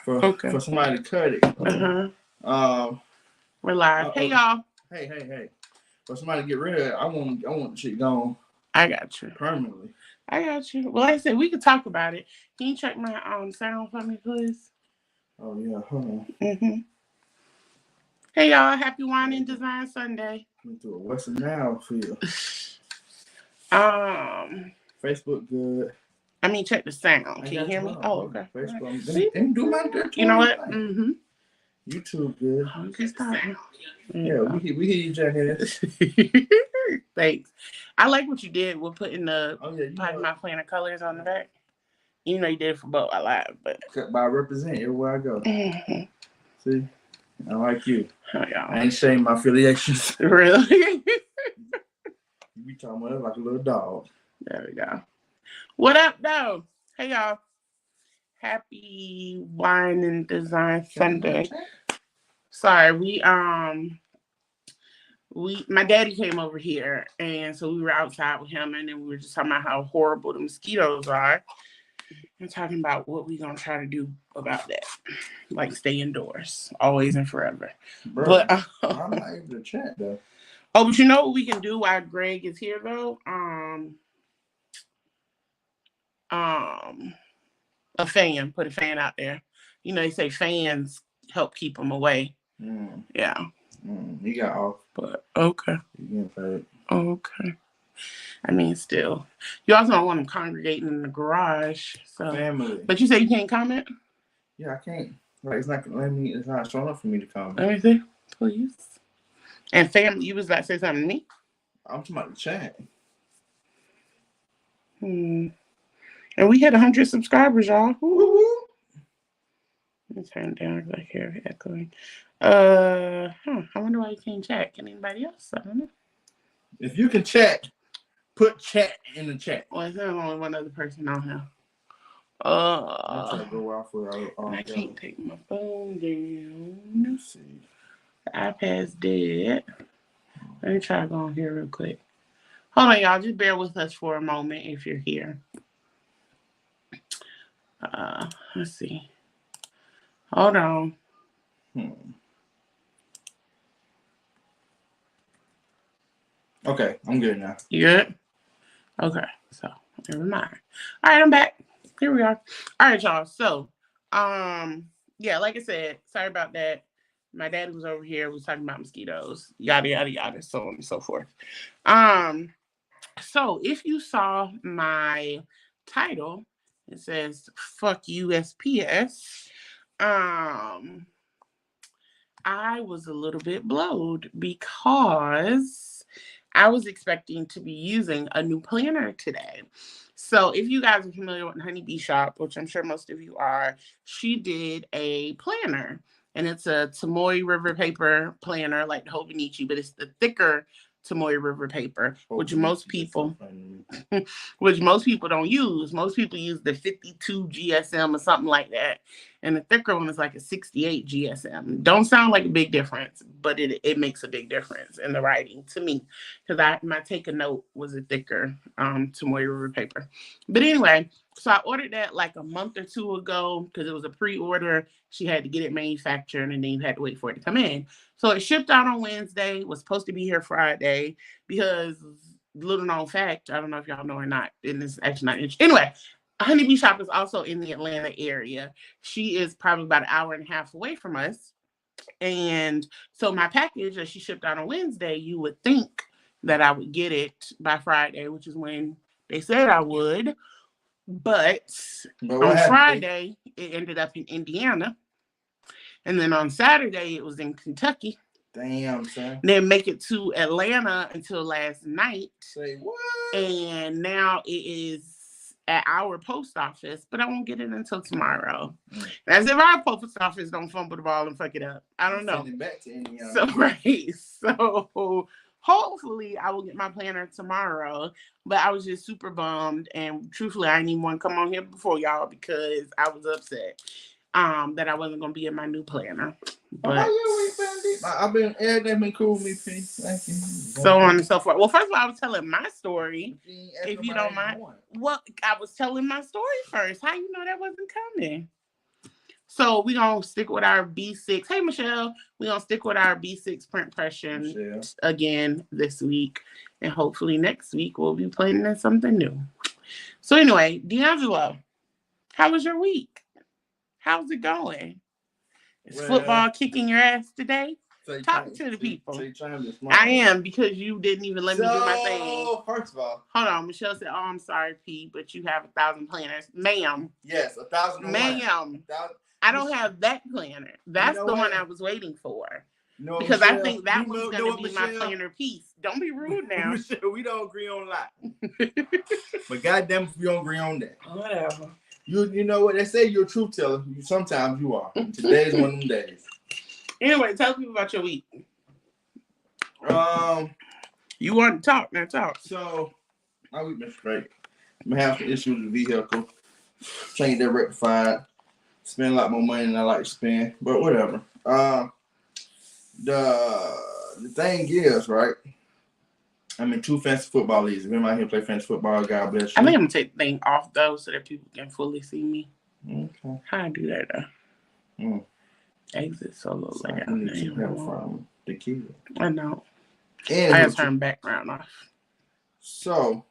for somebody to cut it. We're live. Hey y'all. Hey. For somebody to get rid of it, I want the shit gone. I got you. Permanently. I got you. Well, like I said, we could talk about it. Can you check my sound for me, please? Oh yeah, hold on. Hey y'all, happy Wine and Design Sunday. Into a Western now feel. Facebook good. I mean, check the sound. Can you hear me? Oh, okay. Facebook. Right. Do my good. You know what? YouTube good. Okay, stop. Yeah, we hear you, Jackass. Thanks. I like what you did with putting the Potty My Planner colors on the back. You know you did it for both. I lied, but I represent everywhere I go. See, I like you. Oh, y'all. I ain't shame my affiliations. Really? You be talking about it like a little dog. There we go. What up, though? Hey, y'all. Happy Wine and Design Sunday. Sorry, my daddy came over here, and so we were outside with him, and then we were just talking about how horrible the mosquitoes are, and talking about what we gonna try to do about that, like stay indoors, always and forever. Bro, but I'm not able to chat though. Oh, but you know what we can do while Greg is here though? A fan. Put a fan out there. You know they say fans help keep them away. Yeah. He got off. But okay. He getting paid. Okay. I mean, still, you also don't want them congregating in the garage. So, family. But you say you can't comment? Yeah, I can't. Like it's not showing up for me to comment. Let me see, please. And family, you was about to say something to me? I'm talking about the chat. And we hit 100 subscribers, y'all. Woo-hoo. Let me turn down because I hear echoing. I wonder why you can't chat. Can anybody else? I don't know. If you can chat, put chat in the chat. Well, there's only one other person on here. I'm trying to go out for I can't take my phone down. Let's see. The iPad's dead. Let me try to go on here real quick. Hold on, y'all. Just bear with us for a moment if you're here. Let's see. Hold on. Okay, I'm good now. You good? Okay, so never mind. All right, I'm back. Here we are. All right, y'all. So, yeah, like I said, sorry about that. My daddy was over here. We was talking about mosquitoes, yada yada yada, so on and so forth. So if you saw my title, it says "Fuck USPS." I was a little bit blowed because I was expecting to be using a new planner today. So if you guys are familiar with Honeybee Shop, which I'm sure most of you are, she did a planner. And it's a Tomoe River paper planner like the Hobonichi, but it's the thicker Tomoe River paper, which most people don't use. Most people use the 52 GSM or something like that. And the thicker one is like a 68 GSM. Don't sound like a big difference, but it makes a big difference in the writing to me. Because my take a note was a thicker Tomoe River paper. But anyway, so I ordered that like a month or two ago because it was a pre-order. She had to get it manufactured and then you had to wait for it to come in. So it shipped out on Wednesday, was supposed to be here Friday because little known fact, I don't know if y'all know or not, and it's actually not interesting. Anyway, Honeybee Shop is also in the Atlanta area. She is probably about an hour and a half away from us. And so my package that she shipped out on Wednesday, you would think that I would get it by Friday, which is when they said I would. But on Friday, it ended up in Indiana. And then on Saturday, it was in Kentucky. Damn, son. Then make it to Atlanta until last night. Say what? And now it is at our post office, but I won't get it until tomorrow. As if our post office don't fumble the ball and fuck it up. I don't know. Send it back to Indiana. So, right. So hopefully I will get my planner tomorrow. But I was just super bummed. And truthfully, I didn't even want to come on here before y'all because I was upset that I wasn't going to be in my new planner. But I've been, everything been cool with me, P. Thank you. So on and so forth. Well, first of all, I was telling my story, if you don't mind. Well, I was telling my story first. How you know that wasn't coming? So we're going to stick with our B6. Hey, Michelle. We're going to stick with our B6 print pressing again this week. And hopefully next week we'll be planning something new. So anyway, D'Angelo, how was your week? How's it going? Is football kicking your ass today? Talk to the people. I am, because you didn't even let me do my thing. First of all, hold on. Michelle said, "Oh, I'm sorry, P, but you have 1,000 planners, ma'am." Yes, 1,000. Ma'am, I don't have that planner. That's the one I was waiting for. No, because Michelle, I think that one's going to be Michelle, my planner piece. Don't be rude now. Michelle, we don't agree on a lot. But goddamn, if we don't agree on that. Whatever. You know what? They say you're a truth teller. Sometimes you are. Today's one of them days. Anyway, tell people about your week. You want to talk, now talk. So, my week been straight. I'm having some issues with the vehicle. Trying to get that rectified. Spend a lot more money than I like to spend. But whatever. The thing is, right? I'm in 2 fantasy football leagues. If anybody here play fantasy football, God bless you. I think I'm going to take the thing off, though, so that people can fully see me. Okay. How I do that, though? Exit solo. So like I need to help from the kid. I know. And I gotta turn background off. So,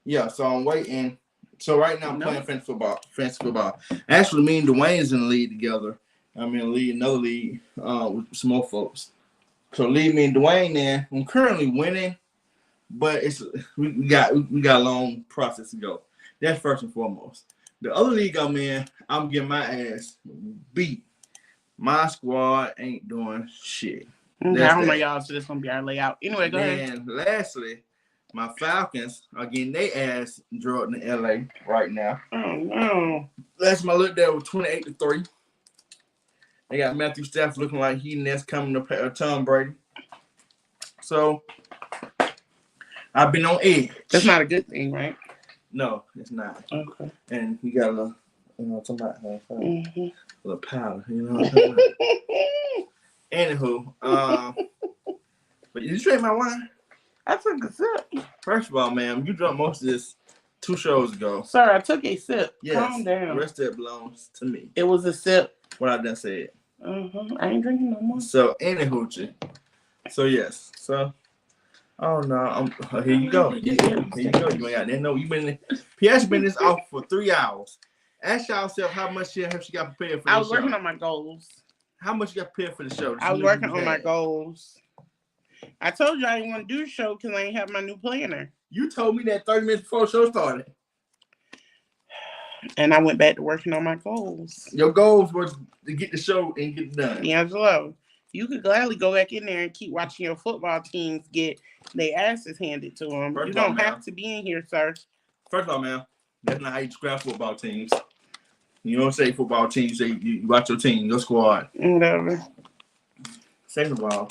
yeah. So I'm waiting. So right now I'm playing fantasy football. Actually, me and Dwayne's in the league together. I'm in a league, another league, with some more folks. So leave me and Dwayne there. I'm currently winning, but we got a long process to go. That's first and foremost. The other league I'm in, I'm getting my ass beat. My squad ain't doing shit. Okay, I don't know y'all, so this gonna be our layout. Anyway, go ahead. And lastly, my Falcons are getting their ass drugged in LA right now. Oh no. Last time I looked at it was 28-3. They got Matthew Stafford looking like he next coming to Tom Brady. So I've been on edge. That's not a good thing, right? No, it's not. Okay. And he got a little, little powder, you know what I'm talking about? Anywho, but you drank my wine? I took a sip. First of all, ma'am, you drank most of this 2 shows ago. Sir, I took a sip. Yes, calm down. The rest of it belongs to me. It was a sip. What I done said. I ain't drinking no more. So, anywho, so yes, so. Oh no! Here you go. Here you go. You ain't got that. No, you been. P.S. been this off for 3 hours. Ask yourself how much have she got prepared for the show. I was working on my goals. How much you got prepared for the show? I was working on my goals. I told you I didn't want to do the show because I ain't have my new planner. You told me that 30 minutes before the show started. And I went back to working on my goals. Your goals was to get the show and get it done. D'Angelo, you could gladly go back in there and keep watching your football teams get their asses handed to them. You don't have to be in here, sir. First of all, man, that's not how you describe football teams. You don't say football team. You say you watch your team, your squad. Whatever. Second of all,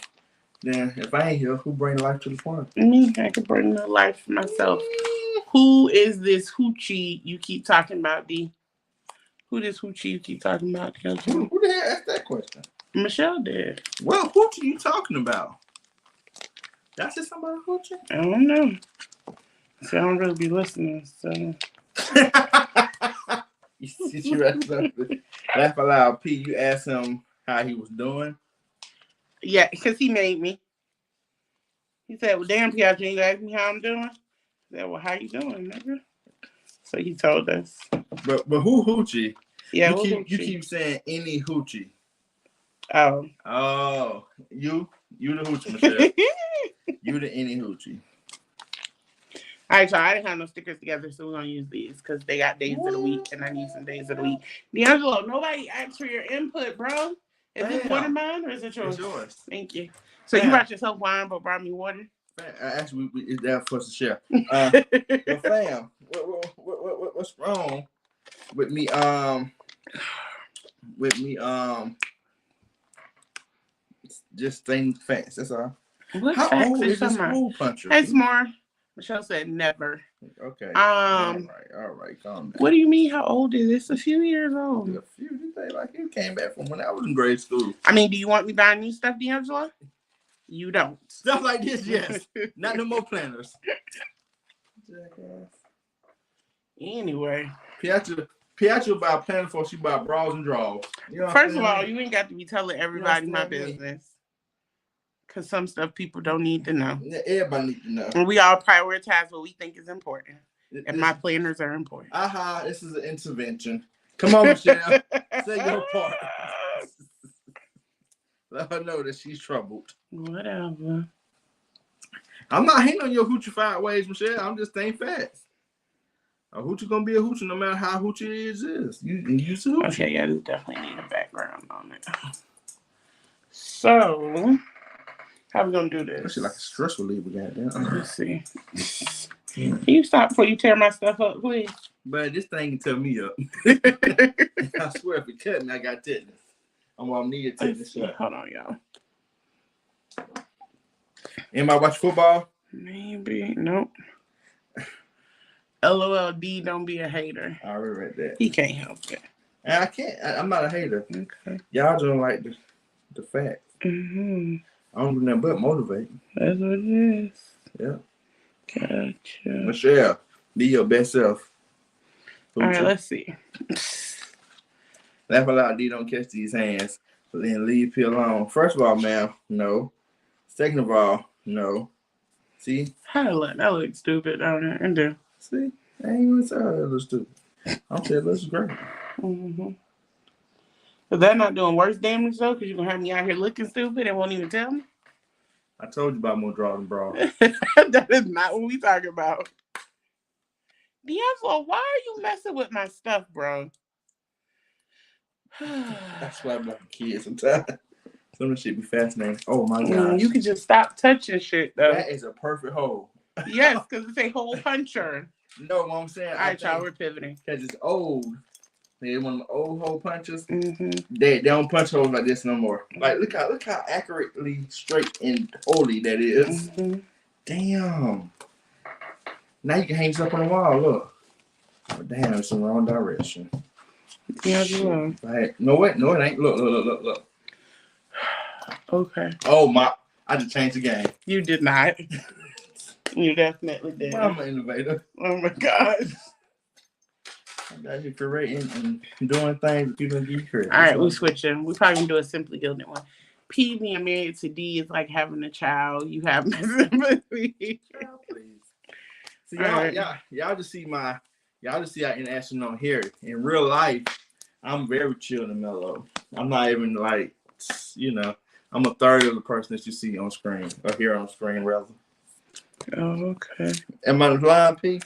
then if I ain't here, who bring life to the farm? Me, I could bring the life for myself. Who is this hoochie you keep talking about, D? Who this hoochie you keep talking about? Who the hell asked that question? Michelle did. Well, hoochie you talking about? That's just somebody hoochie? I don't know. See, I don't really be listening, so. You laugh aloud. P, you asked him how he was doing? Yeah, because he made me. He said, well, damn, Piaget, you asked me how I'm doing? I said, well, how you doing, nigga? So he told us. But who hoochie? Yeah, you keep saying any hoochie. Oh. You the hoochie, Michelle. You the any hoochie. All right, y'all. I didn't have no stickers together, so we're going to use these because they got days of the week, and I need some days of the week. D'Angelo, nobody asked for your input, bro. Is this one of mine or is it yours? It's yours. Thank you. So you brought yourself wine, but brought me water? Actually, it's there for us to share. But fam, what's wrong with me? Just staying fast. That's all. How old is this hole puncher? Hey, Smar. Michelle said never. Okay. All right. Calm down. What do you mean? How old is this? A few years old. A few. You say like you came back from when I was in grade school. I mean, do you want me buying new stuff, D'Angelo? You don't. Stuff like this, yes. Not no more planners. Anyway. Piaget Pietro buy plentiful. She buy bras and draws. You know First of all, you ain't got to be telling everybody my business. Because some stuff people don't need to know. Everybody need to know. And we all prioritize what we think is important. And my planners are important. This is an intervention. Come on, Michelle. Say your part. Let her know that she's troubled. Whatever. I'm not hating on your hoochified ways, Michelle. I'm just saying facts. A hoochie gonna be a hoochie no matter how hoochie it is. You use a hoochie. Okay, yeah, this definitely need a background on it. So, how we gonna do this? That shit like a stress reliever, goddamn. Let's see. Can you stop before you tear my stuff up, please? But this thing can tear me up. I swear, if it cut me, I got tetanus. I'm gonna need a tetanus shot. Hold on, y'all. Anybody watch football? Maybe. Nope. LOLD, don't be a hater. I already read that. He can't help it. And I can't. I'm not a hater. Okay. Y'all don't like the facts. Mm-hmm. I don't do nothing but motivate. That's what it is. Yeah. Gotcha. Michelle, be your best self. All right, let's see. Laugh aloud, D, don't catch these hands. But then leave P alone. First of all, ma'am, no. Second of all, no. See? That looks stupid down there. And do. See? I ain't even saying that looks stupid. I'm saying it looks great. Mm-hmm. Is that not doing worse damage, though? Because you're going to have me out here looking stupid and won't even tell me? I told you about more draw than bra. That is not what we talking about. D'Angelo, why are you messing with my stuff, bro? That's why I'm like a kid sometimes. Some of the shit be fascinating. Oh, my God. You can just stop touching shit, though. That is a perfect hole. Yes, because it's a hole puncher. No, what I'm saying. All right, y'all, we're pivoting. Because it's old. They one of the old hole punchers. Mm-hmm. They don't punch holes like this no more. Like look how accurately straight and holy that is. Mm-hmm. Damn. Now you can hang this up on the wall. Look. Oh, damn, it's in the wrong direction. Yeah, you are. Right. No, it ain't. Look. Okay. Oh my! I just changed the game. You did not. You definitely did. I'm an innovator. Oh my God. I'm out here creating and doing things that you don't give credit. All right, we're switching. We're probably gonna do a Simply Gilded one. P being married to D is like having a child. You have my sympathy. Please. See, y'all just see how international here. In real life, I'm very chill and mellow. I'm not even like, I'm a third of the person that you see on screen or hear on screen rather. Oh, okay. Am I lying, P?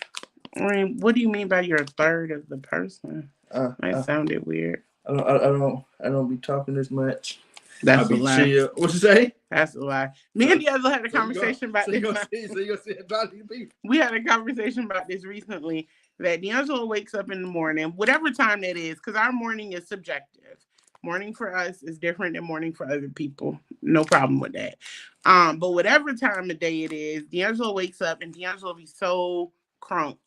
I mean, what do you mean by you're a third of the person? That sounded weird. I don't be talking as much. That's a lie. Chill. What you say? That's a lie. Me and D'Angelo had a conversation about this. We had a conversation about this recently. That D'Angelo wakes up in the morning, whatever time that is, because our morning is subjective. Morning for us is different than morning for other people. No problem with that. But whatever time of day it is, D'Angelo wakes up and D'Angelo be so crunk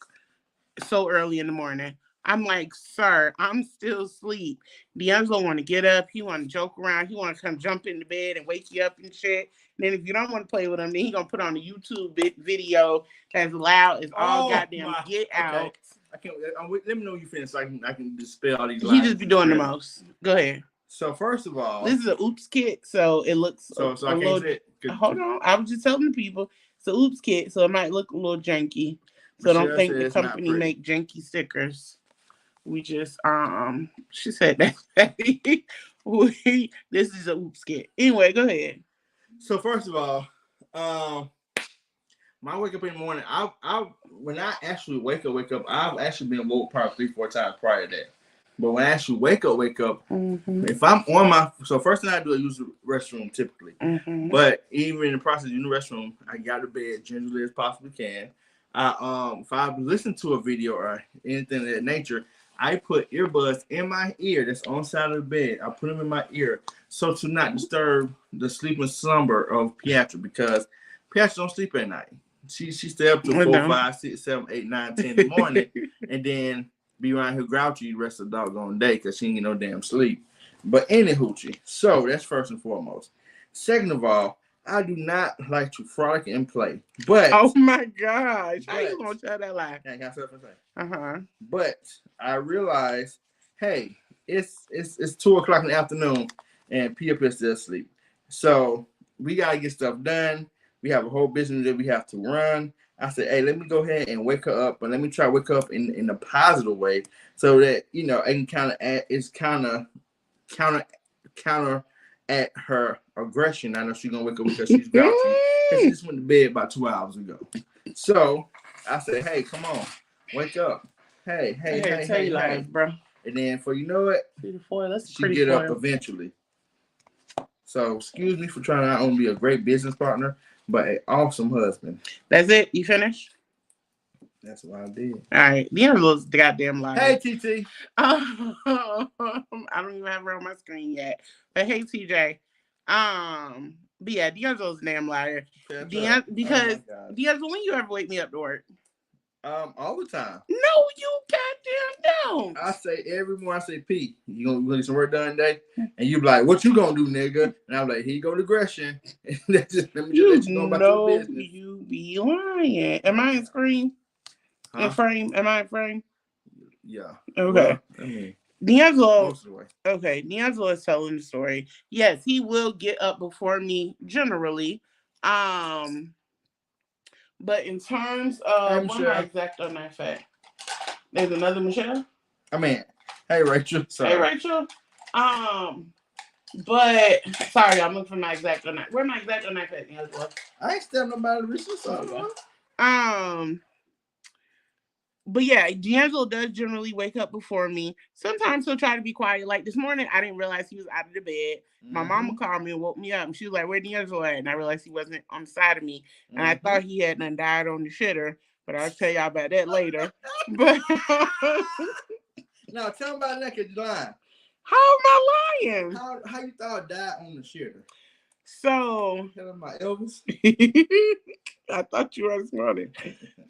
so early in the morning. I'm like, sir, I'm still asleep. D'Angelo want to get up. He want to joke around. He want to come jump in the bed and wake you up and shit. And then if you don't want to play with him, then he going to put on a YouTube video that's loud as all goddamn get out. Okay. Let me know you finish so I can dispel all these lies. He just be doing the most. Go ahead. So first of all, this is an oops kit, so it looks so I can't say it. Hold on, I was just telling the people it's an oops kit, so it might look a little janky. So don't think the company make janky stickers. We just she said that this is an oops kit. Anyway, go ahead. So first of all, when I wake up in the morning, when I actually wake up, I've actually been woke probably 3-4 times prior to that. But when I actually wake up, if I'm on so first thing I do, I use the restroom typically. Mm-hmm. But even in the process of using the restroom, I get out of bed gingerly as possibly can. If I listen to a video or anything of that nature, I put earbuds in my ear that's on the side of the bed. I put them in my ear so to not disturb the sleeping slumber of Pietro, because Pietro don't sleep at night. She stay up to 4, 5, 6, 7, 8, 9, 10 in the morning, and then be around here grouchy the rest of the doggone day because she ain't get no damn sleep. But any hoochie. So that's first and foremost. Second of all, I do not like to frolic and play. But oh my gosh, how you gonna tell that lie? Yeah, I got something to say. Uh-huh. But I realized, hey, it's 2 o'clock in the afternoon, and Pip is still asleep. So we gotta get stuff done. We have a whole business that we have to run. I said, hey, let me go ahead and wake her up, but let me try to wake her up in a positive way, so that I can counter at her aggression. I know she's gonna wake up because she's grouchy. Because she just went to bed about 2 hours ago. So I said, hey, come on, wake up. Hey, live, bro. And then for you know it, she get up eventually. So excuse me for trying to not only be a great business partner, but an awesome husband. That's it? You finished? That's what I did. All right. D'Angelo's the goddamn liar. Hey, TT. I don't even have her on my screen yet. But hey, TJ. But yeah, D'Angelo's a damn liar. Because D'Angelo, when you ever wake me up to work? All the time. No, you goddamn don't. I say every morning, I say, P, you gonna get some work done today? And you be like, what you gonna do, nigga? And I'm like, here you go to aggression. Let me just let you know about your business. You be lying. Am I in screen? In frame? Am I in frame? Yeah. Okay. Well, D'Angelo. Most of the way. Okay, D'Angelo is telling the story. Yes, he will get up before me generally. But in terms of what am I exact on that fact? There's another Michelle? Hey Rachel. Sorry. Hey Rachel. But sorry, I'm looking for my exact on that. Where my exact on that fact, D'Angelo? I ain't stepping nobody Rachel. But yeah, D'Angelo does generally wake up before me. Sometimes he'll try to be quiet. Like this morning, I didn't realize he was out of the bed. My mama called me and woke me up. And she was like, where D'Angelo at? And I realized he wasn't on the side of me. And I thought he had done died on the shitter. But I'll tell y'all about that later. But no, tell me about that because you're lying. How am I lying? How you thought I died on the shitter? So tell him my Elvis. I thought you were smarter.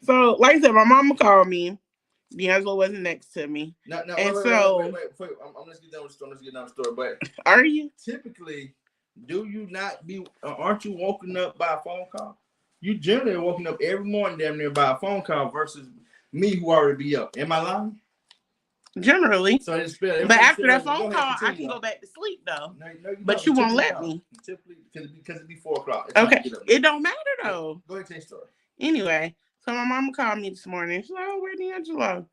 So, like I said, my mama called me. D'Angelo wasn't next to me. No, and wait, I'm let's get down the story. But are you typically? Do you not be? Aren't you woken up by a phone call? You generally are woken up every morning damn near by a phone call versus me who already be up. Am I lying? Generally. So but after that phone call, I can go back to sleep though. No, but you won't let me. Typically, because it be 4 o'clock. Okay. It don't matter though. Go ahead and tell your story. Anyway, so my mama called me this morning. She's like, oh, where's D'Angelo?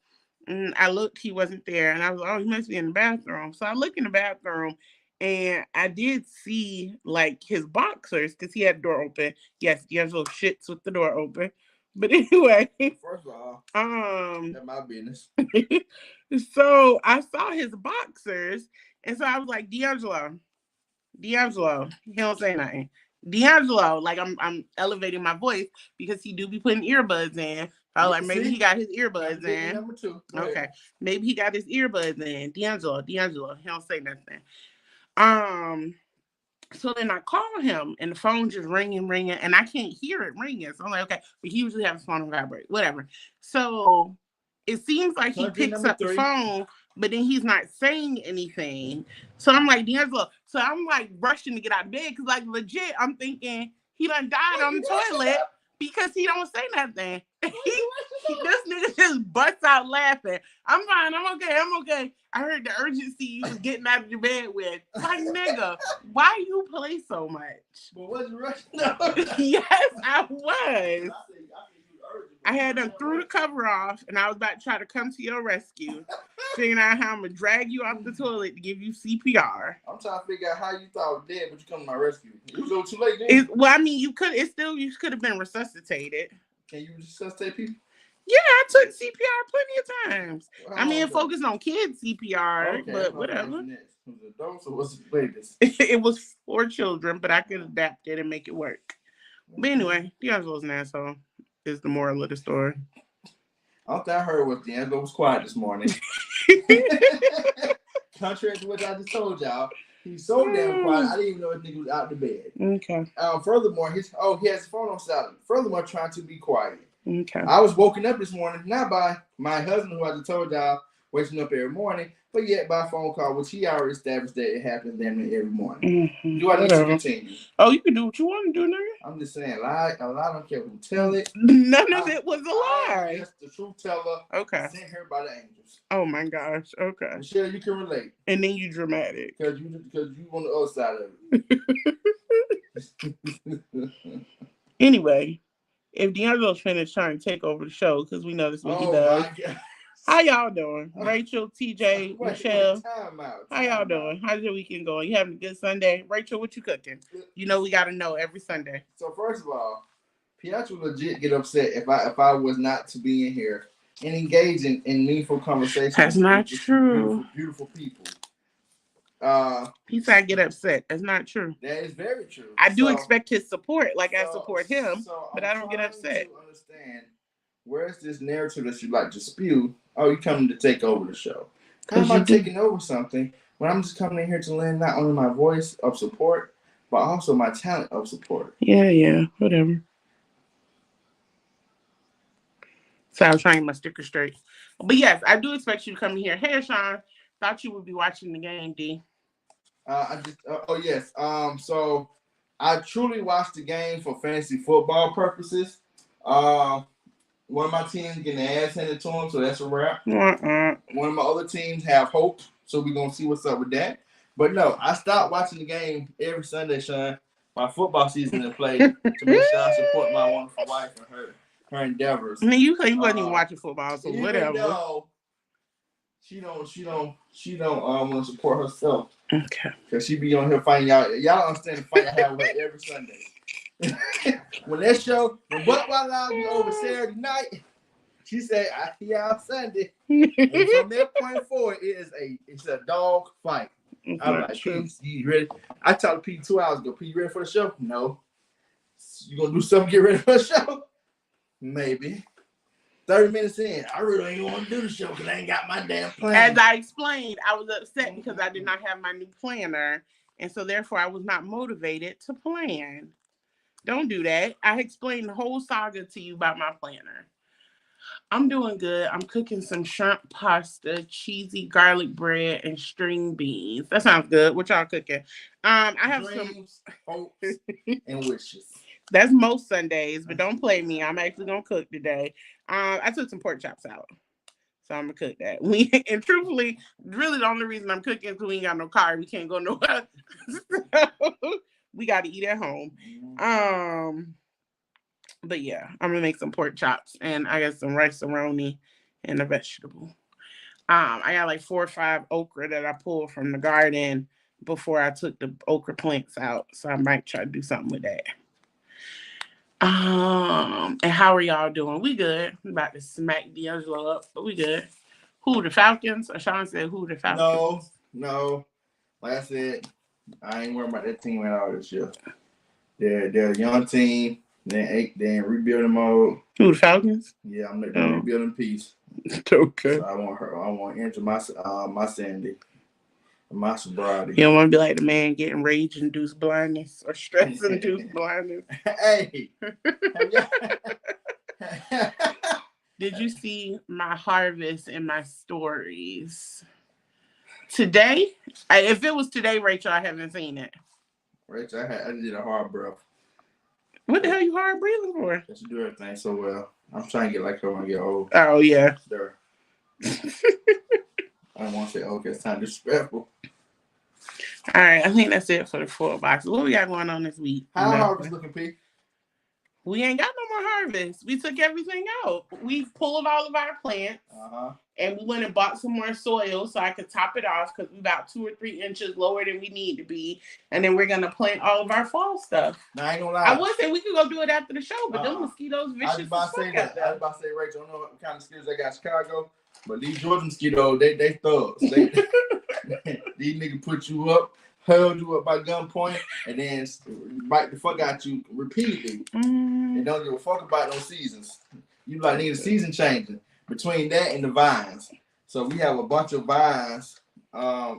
And I looked, he wasn't there. And I was like, oh, he must be in the bathroom. So I look in the bathroom and I did see like his boxers because he had the door open. Yes, D'Angelo shits with the door open. But anyway. First of all, that's my business. So I saw his boxers. And so I was like, D'Angelo. He don't say nothing. D'Angelo, like I'm elevating my voice because he do be putting earbuds in. I was like, maybe he got his earbuds in. Number 2. Okay. Maybe he got his earbuds in. D'Angelo, he don't say nothing. So then I call him and the phone just ringing, and I can't hear it ringing. So I'm like, okay, but he usually has his phone on vibrate, whatever. So it seems like he picks up the phone, but then he's not saying anything. So I'm like, D'Angelo. So I'm like rushing to get out of bed because like legit, I'm thinking he done died on the toilet because he don't say nothing. This nigga just busts out laughing. I'm fine. I'm okay. I heard the urgency you was getting out of your bed with. Like, nigga, why you play so much? But was you rushing? Yes, I was. I had them threw the cover off, and I was about to try to come to your rescue, figuring out how I'm gonna drag you off the toilet to give you CPR. I'm trying to figure out how you thought I was dead, but you come to my rescue. It was a little too late, then. Well, I mean, you could have been resuscitated. Can you resuscitate people? Yeah, I took CPR plenty of times. I mean, it focused on kids CPR, but whatever. Was it adults or was it babies? It was for children, but I could adapt it and make it work. But anyway, D'Angelo's an asshole. Is the moral of the story. All I heard was D'Angelo was quiet this morning. Contrary to what I just told y'all, he's so damn quiet. I didn't even know this nigga was out of the bed. Okay. Furthermore, he has his phone on silent. Furthermore, trying to be quiet. Okay. I was woken up this morning not by my husband, who I just told y'all waking up every morning, but yet by phone call, which he already established that it happens damn near every morning. Do I need to continue? Oh, you can do what you want to do, nigga. I'm just saying, a lie don't care who tell it. None of it was a lie. Just the truth teller. Okay. Sent here by the angels. Oh my gosh. Okay. Michelle, you can relate. And then you dramatic. Because you on the other side of it. Anyway, if D'Angelo's finished trying to take over the show, because we know this is what he does. How y'all doing? Rachel, TJ, Michelle. How y'all doing? How's your weekend going? You having a good Sunday? Rachel, what you cooking? You know we got to know every Sunday. So first of all, Pietro legit get upset if I was not to be in here and engage in meaningful conversations. That's not true. Beautiful people. He said I get upset. That's not true. That is very true. I do expect his support, like I support him, but I don't get upset. To understand, where's this narrative that you like to spew? Oh, you coming to take over the show? How am I taking over something when I'm just coming in here to lend not only my voice of support, but also my talent of support? Yeah, whatever. So I was trying to get my sticker straight. But yes, I do expect you to come in here. Hey, Sean, thought you would be watching the game, D. Yes. So I truly watched the game for fantasy football purposes. One of my teams getting their ass handed to them, so that's a wrap. One of my other teams have hope, so we're gonna see what's up with that. But no, I stopped watching the game every Sunday, Sean. My football season in play to make sure I support my wonderful wife and her endeavors. I mean, you wasn't even watching football, so whatever. No, she don't want to support herself. Okay. Cause she be on here fighting y'all. Y'all understand the fight I have with her every Sunday. When Buck Wild Out be over Saturday night, she said, "I see y'all Sunday." And from that point forward, it's a dog fight. I'm like, Pete, you ready? I talked to Pete 2 hours ago. Pete, you ready for the show? No. You gonna do something? Get ready for the show? Maybe. 30 minutes in, I really ain't want to do the show because I ain't got my damn plan. As I explained, I was upset because I did not have my new planner, and so therefore I was not motivated to plan. Don't do that. I explained the whole saga to you about my planner. I'm doing good. I'm cooking some shrimp pasta, cheesy garlic bread, and string beans. That sounds good. What y'all cooking? I have dreams, hopes, and wishes. That's most Sundays, but don't play me. I'm actually gonna cook today. I took some pork chops out, so I'm gonna cook that. And truthfully, really the only reason I'm cooking is because we ain't got no car. We can't go nowhere. So we got to eat at home. But yeah, I'm gonna make some pork chops, and I got some rice-a-roni and a vegetable. I got like 4 or 5 okra that I pulled from the garden before I took the okra plants out, so I might try to do something with that. And how are y'all doing? We good. I'm about to smack D'Angelo up, but we good. Who, the Falcons? Or Sean said, who, the Falcons? No. Like I said, I ain't worried about that team at all this year. They're a young team. They're in rebuilding mode. Who, the Falcons? Yeah, I'm letting them rebuild in peace. Okay. So I want to enter my sanity. My sobriety. You don't want to be like the man getting rage-induced blindness or stress-induced blindness. Hey. Did you see my harvest in my stories? Today? If it was today, Rachel, I haven't seen it. Rachel, I did a hard breath. What the hell you hard breathing for? Because you do everything so well. I'm trying to get like her when I get old. Oh, yeah. Sure. I don't want to say, okay, it's time to disrespectful. All right, I think that's it for the 4 boxes. What we got going on this week? How harvest looking, P? We ain't got no more harvest. We took everything out. We pulled all of our plants, and we went and bought some more soil so I could top it off because we're about 2 or 3 inches lower than we need to be. And then we're gonna plant all of our fall stuff. Now, I ain't gonna lie. I would say we could go do it after the show, but those mosquitoes vicious. I was about to say, Rachel, I don't know what kind of mosquitoes they got in Chicago, but these Georgia mosquitoes, they thugs. These niggas put you up, held you up by gunpoint, and then bite the fuck out you repeatedly. And don't give a fuck about those seasons. You like need a season changing between that and the vines. So we have a bunch of vines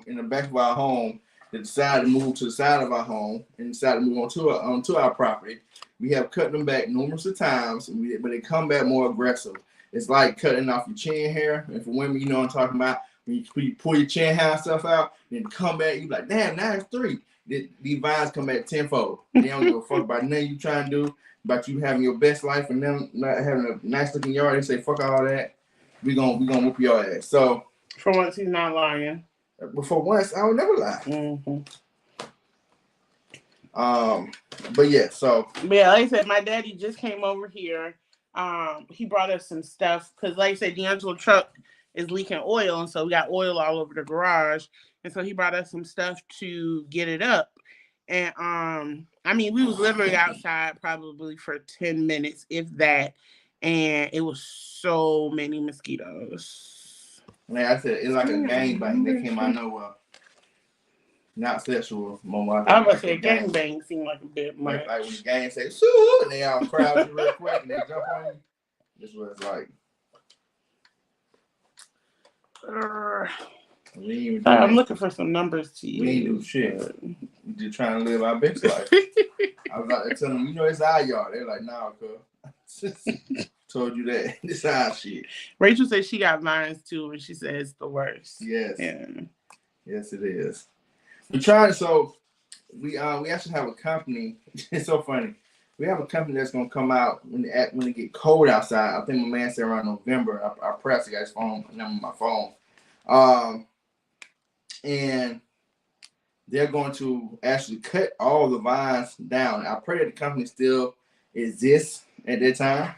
in the back of our home that decided to move to the side of our home and decided to move onto our property. We have cut them back numerous of times, but they come back more aggressive. it's like cutting off your chin hair. And for women, you know what I'm talking about. When you pull your chin hair stuff out, then come back, you be like, damn, now it's 3. These vines come back tenfold. They don't give a fuck about nothing you trying to do, about you having your best life and them not having a nice looking yard. They say, fuck all that. We gonna whoop your ass. So for once, he's not lying. But for once, I would never lie. Mm-hmm. But yeah, so. But yeah, like I said, my daddy just came over here. He brought us some stuff because, like I said, D'Angelo's truck is leaking oil, and so we got oil all over the garage. And so he brought us some stuff to get it up. And I mean, we was literally outside probably for 10 minutes, if that, and it was so many mosquitoes. Like I said, it's like a gangbang that came out of nowhere. Not sexual, more like I was about to say gangbang seemed like a bit much. Like when the gang say "Sue," and they all crowd you real quick and they jump on you. This is what it's like. I'm looking for some numbers to you. We ain't do shit. We just trying to live our best life. I was like, tell them, it's our yard. They're like, nah, cuz. Told you that. This our shit. Rachel said she got vines too, and she said it's the worst. Yes. Yeah. Yes, it is. We trying. So we actually have a company. It's so funny. We have a company that's gonna come out when it get cold outside. I think my man said around November. I pressed the guy's phone number on my phone. And they're going to actually cut all the vines down. I pray that the company still exists at that time.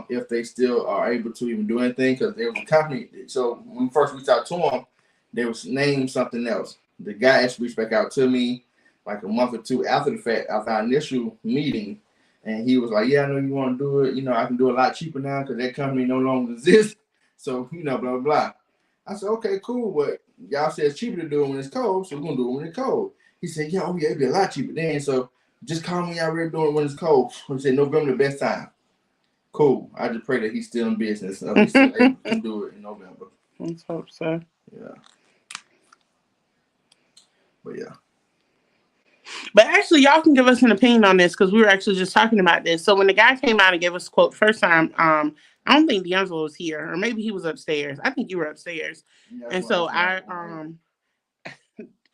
If they still are able to even do anything, because there was a company. So when we first reached out to them, they was named something else. The guy actually reached back out to me like a month or two after the fact, after our initial meeting, and he was like, "Yeah, I know you want to do it. I can do it a lot cheaper now because that company no longer exists. So blah blah blah." I said, "Okay, cool, but y'all said it's cheaper to do it when it's cold, so we're gonna do it when it's cold." He said, "Yeah, it'd be a lot cheaper then. So just call me out ready doing it when it's cold." He said, "November the best time." Cool. I just pray that he's still in business. So he's still able to do it in November. Let's hope so. Yeah. But yeah. But actually, y'all can give us an opinion on this because we were actually just talking about this. So when the guy came out and gave us a quote first time, I don't think D'Angelo was here, or maybe he was upstairs. I think you were upstairs. Yeah, and so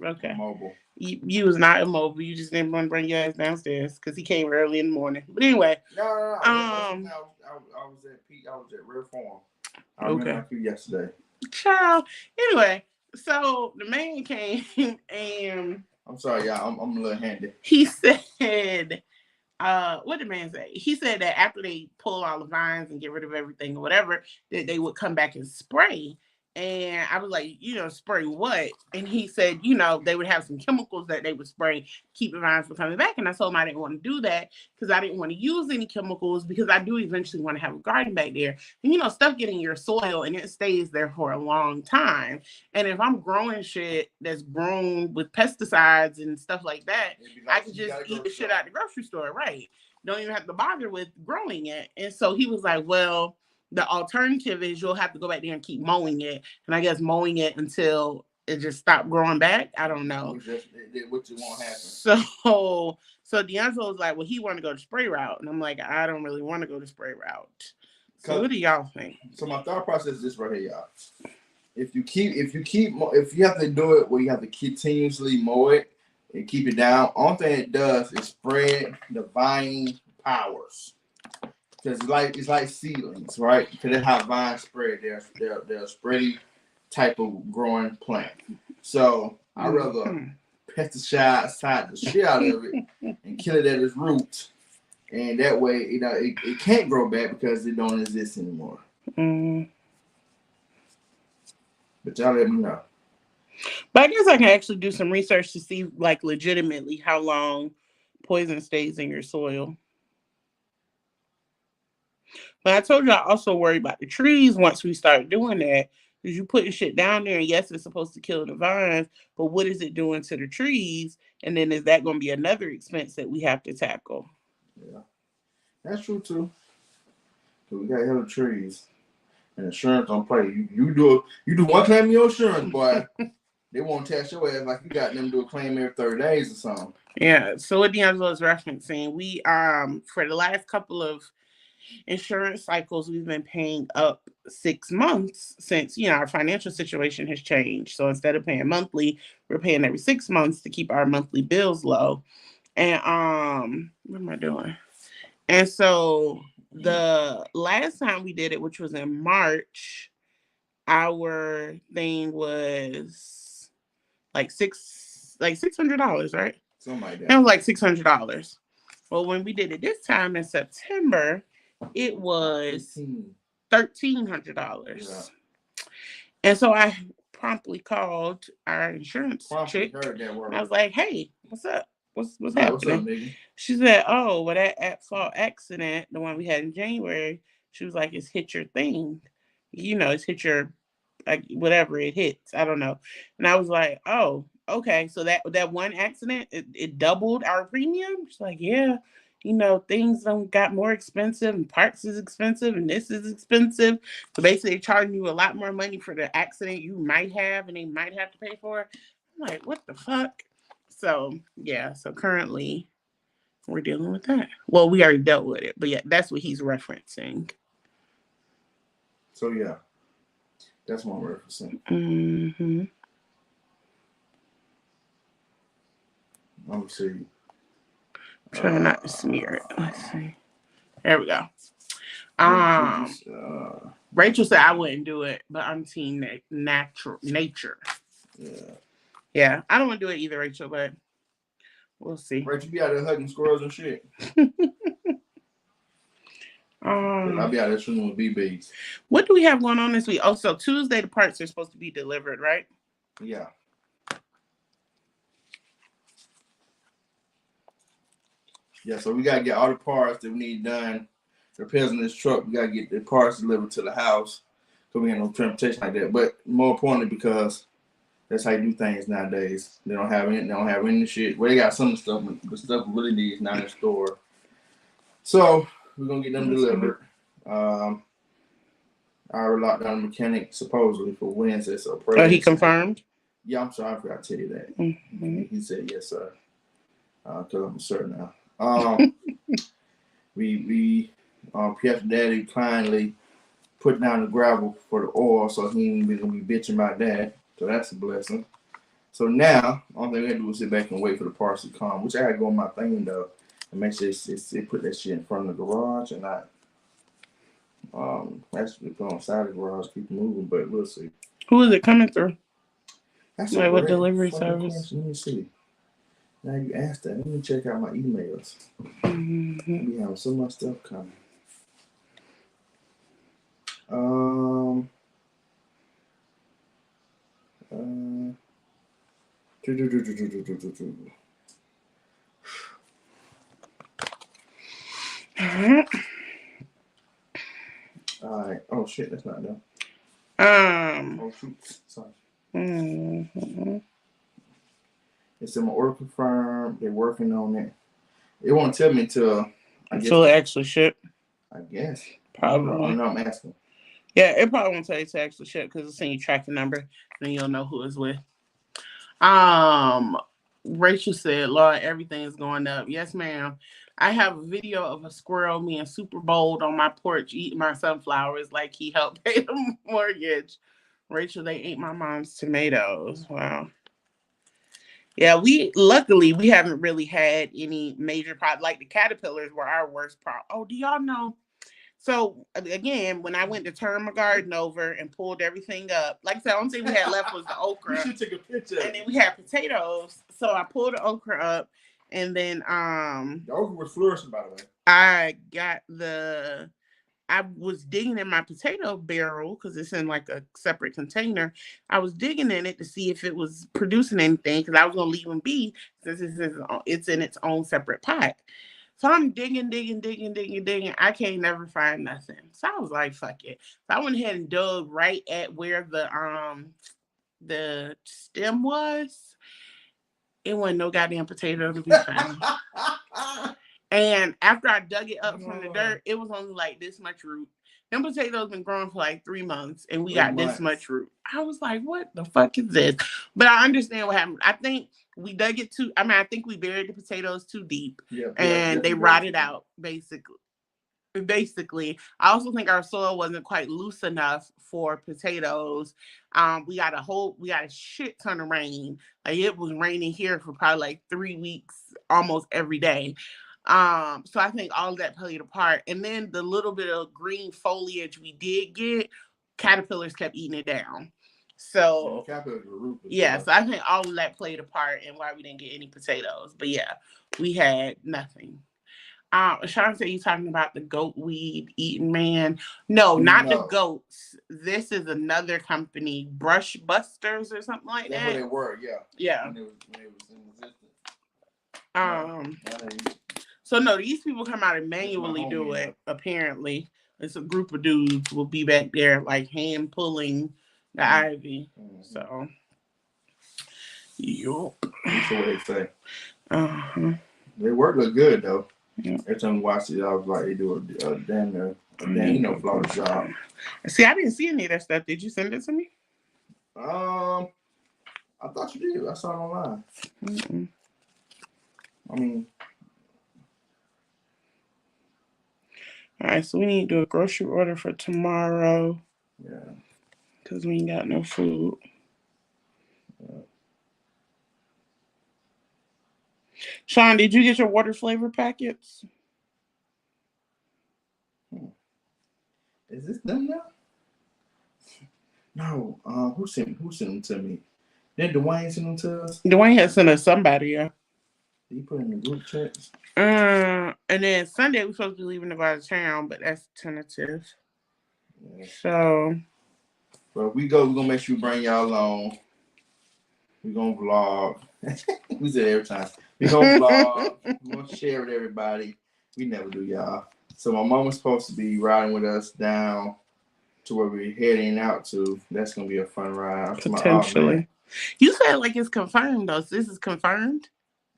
okay. Immobile. You was not immobile. You just didn't want to bring your ass downstairs because he came early in the morning. But anyway. No. I was at Pete. I was at Rare Farm. I remember you yesterday. Child. Anyway, so the man came and I'm sorry, y'all. I'm a little handy. He said, what did the man say? He said that after they pull all the vines and get rid of everything or whatever, that they would come back and spray. And I was like, spray what? And he said, they would have some chemicals that they would spray, keep the vines from coming back. And I told him I didn't want to do that because I didn't want to use any chemicals because I do eventually want to have a garden back there. And, stuff getting in your soil and it stays there for a long time. And if I'm growing shit that's grown with pesticides and stuff like that, I could just eat the shit out the grocery store, right? Don't even have to bother with growing it. And so he was like, well, the alternative is you'll have to go back there and keep mowing it. And I guess mowing it until it just stopped growing back. I don't know. Which won't happen. So D'Angelo was like, well, he wanted to go to spray route. And I'm like, I don't really want to go to spray route. So what do y'all think? So my thought process is this right here, y'all. If you have to do it where you have to continuously mow it and keep it down, only thing it does is spread the vine powers. Because it's like seedlings, right? Because that's how vines spread. They're a spready type of growing plant. So I'd rather pesticide the shit out of it and kill it at its roots. And that way, it can't grow back because it don't exist anymore. Mm. But y'all let me know. But I guess I can actually do some research to see, like, legitimately how long poison stays in your soil. But I told you I also worry about the trees once we start doing that. Because you putting shit down there, and yes, it's supposed to kill the vines, but what is it doing to the trees? And then is that going to be another expense that we have to tackle? Yeah, that's true too. So we got hella trees, and insurance don't play. You do one claim of your insurance, boy. They won't tax your ass like you got them do a claim every 30 days or something. Yeah. So what D'Angelo is referencing, we for the last couple of insurance cycles, we've been paying up 6 months since, our financial situation has changed. So instead of paying monthly, we're paying every 6 months to keep our monthly bills low. And what am I doing? And so the last time we did it, which was in March, our thing was like $600, right? Something like that. It was like $600. Well, when we did it this time in September, it was $1,300. Yeah. And so I promptly called our insurance chick. I was like, "Hey, what's up? What's happening?" What's up, nigga? She said, "Oh, well, that at-fault accident, the one we had in January," she was like, "It's hit your thing. It's hit your, like, whatever it hits. I don't know." And I was like, "Oh, okay. So that one accident, it doubled our premium?" She's like, "Yeah. Things got more expensive, and parts is expensive, and this is expensive. So basically, they're charging you a lot more money for the accident you might have, and they might have to pay for it." I'm like, "What the fuck?" So yeah. So currently, we're dealing with that. Well, we already dealt with it, but yeah, that's what he's referencing. So yeah, that's what I'm referencing. Mm-hmm. Let me see. Try not to smear it. Let's see. There we go. Rachel said I wouldn't do it, but I'm team nature. Yeah. I don't want to do it either, Rachel, but we'll see. Rachel be out there hugging squirrels and shit. I'll be out there shooting with BBs. What do we have going on this week? Oh, so Tuesday the parts are supposed to be delivered, right? Yeah. Yeah, so we gotta get all the parts that we need done. Repairs on this truck, we gotta get the parts delivered to the house. So we ain't no transportation like that. But more importantly, because that's how you do things nowadays. They don't have any shit. Well, they got some stuff, but the stuff we really need is not in the store. So we're gonna get them delivered. I already locked down the mechanic supposedly for Wednesday. So pray. Oh, he confirmed? Yeah, I'm sorry, I forgot to tell you that. Mm-hmm. He said yes, sir. Because I'm certain now. PF Daddy kindly put down the gravel for the oil, so he ain't even gonna be bitching about that. So that's a blessing. So now, only thing we gotta do is sit back and wait for the parts to come, which I gotta go on my thing though and make sure they put that shit in front of the garage and not actually put on the side of the garage, keep moving, but we'll see. Who is it coming through? That's like what delivery service? Question. Let me see. Now you asked that. Let me check out my emails. Mm-hmm. We have so much stuff coming. All right. Oh shit, that's not done. Oh shoot. Sorry. Mm-hmm. It's in my order confirmed. They're working on it. It won't tell me till until it actually ship. I guess. Probably. I know I'm asking. Yeah, it probably won't tell you to actually ship because it's in your tracking number, and you'll know who it's with. Rachel said, "Lord, everything is going up." Yes, ma'am. I have a video of a squirrel being super bold on my porch eating my sunflowers like he helped pay the mortgage. Rachel, they ate my mom's tomatoes. Wow. Yeah, luckily we haven't really had any major problems. Like the caterpillars were our worst problem. Oh, do y'all know? So again, when I went to turn my garden over and pulled everything up, like I said, the only thing we had left was the okra. You should take a picture. And then we had potatoes. So I pulled the okra up, and then the okra was flourishing, by the way. I was digging in my potato barrel because it's in like a separate container. I was digging in it to see if it was producing anything because I was gonna leave them be since it's in its own separate pot. So I'm digging. I can't never find nothing. So I was like, fuck it. So I went ahead and dug right at where the stem was. It wasn't no goddamn potato to be found. And after I dug it up from the dirt, it was only like this much root. Them potatoes been growing for like 3 months, and we got this much root. I was like, what the fuck is this? But I understand what happened. I think we dug it I think we buried the potatoes too deep, and they rotted out, basically. basically. I also think our soil wasn't quite loose enough for potatoes. We got a shit ton of rain. Like it was raining here for probably like 3 weeks, almost every day. So I think all of that played a part. And then the little bit of green foliage we did get, caterpillars kept eating it down. So yeah, so I think all of that played a part in why we didn't get any potatoes. But yeah, we had nothing. Sean said you talking about the goat weed eating man. No, not the goats. This is another company, Brush Busters or something like that. That's what they were, yeah. Yeah. When it was in existence. So no, these people come out and manually do it. Apparently, it's a group of dudes will be back there like hand pulling the ivy. Mm-hmm. So, yup. That's what they say. They work look good though. Yeah. Every time I watch it, I was like, they do a damn flawless job. See, I didn't see any of that stuff. Did you send it to me? I thought you did. I saw it online. Mm-mm. I mean, all right. So we need to do a grocery order for tomorrow. Yeah. Because we ain't got no food. Yeah. Sean, did you get your water flavor packets? Is this done now? No. Who sent them to me? Did Dwayne send them to us? Dwayne had sent us somebody, yeah. Did he put in the group chats? And then Sunday we're supposed to be leaving to go out of town, but that's tentative. Yeah. So. Well, we go. We're gonna make sure we bring y'all along. We're gonna vlog. We say it every time. We're gonna vlog. We're gonna share with everybody. We never do, y'all. So my mom was supposed to be riding with us down to where we're heading out to. That's gonna be a fun ride. Potentially. You said like it's confirmed though. So this is confirmed.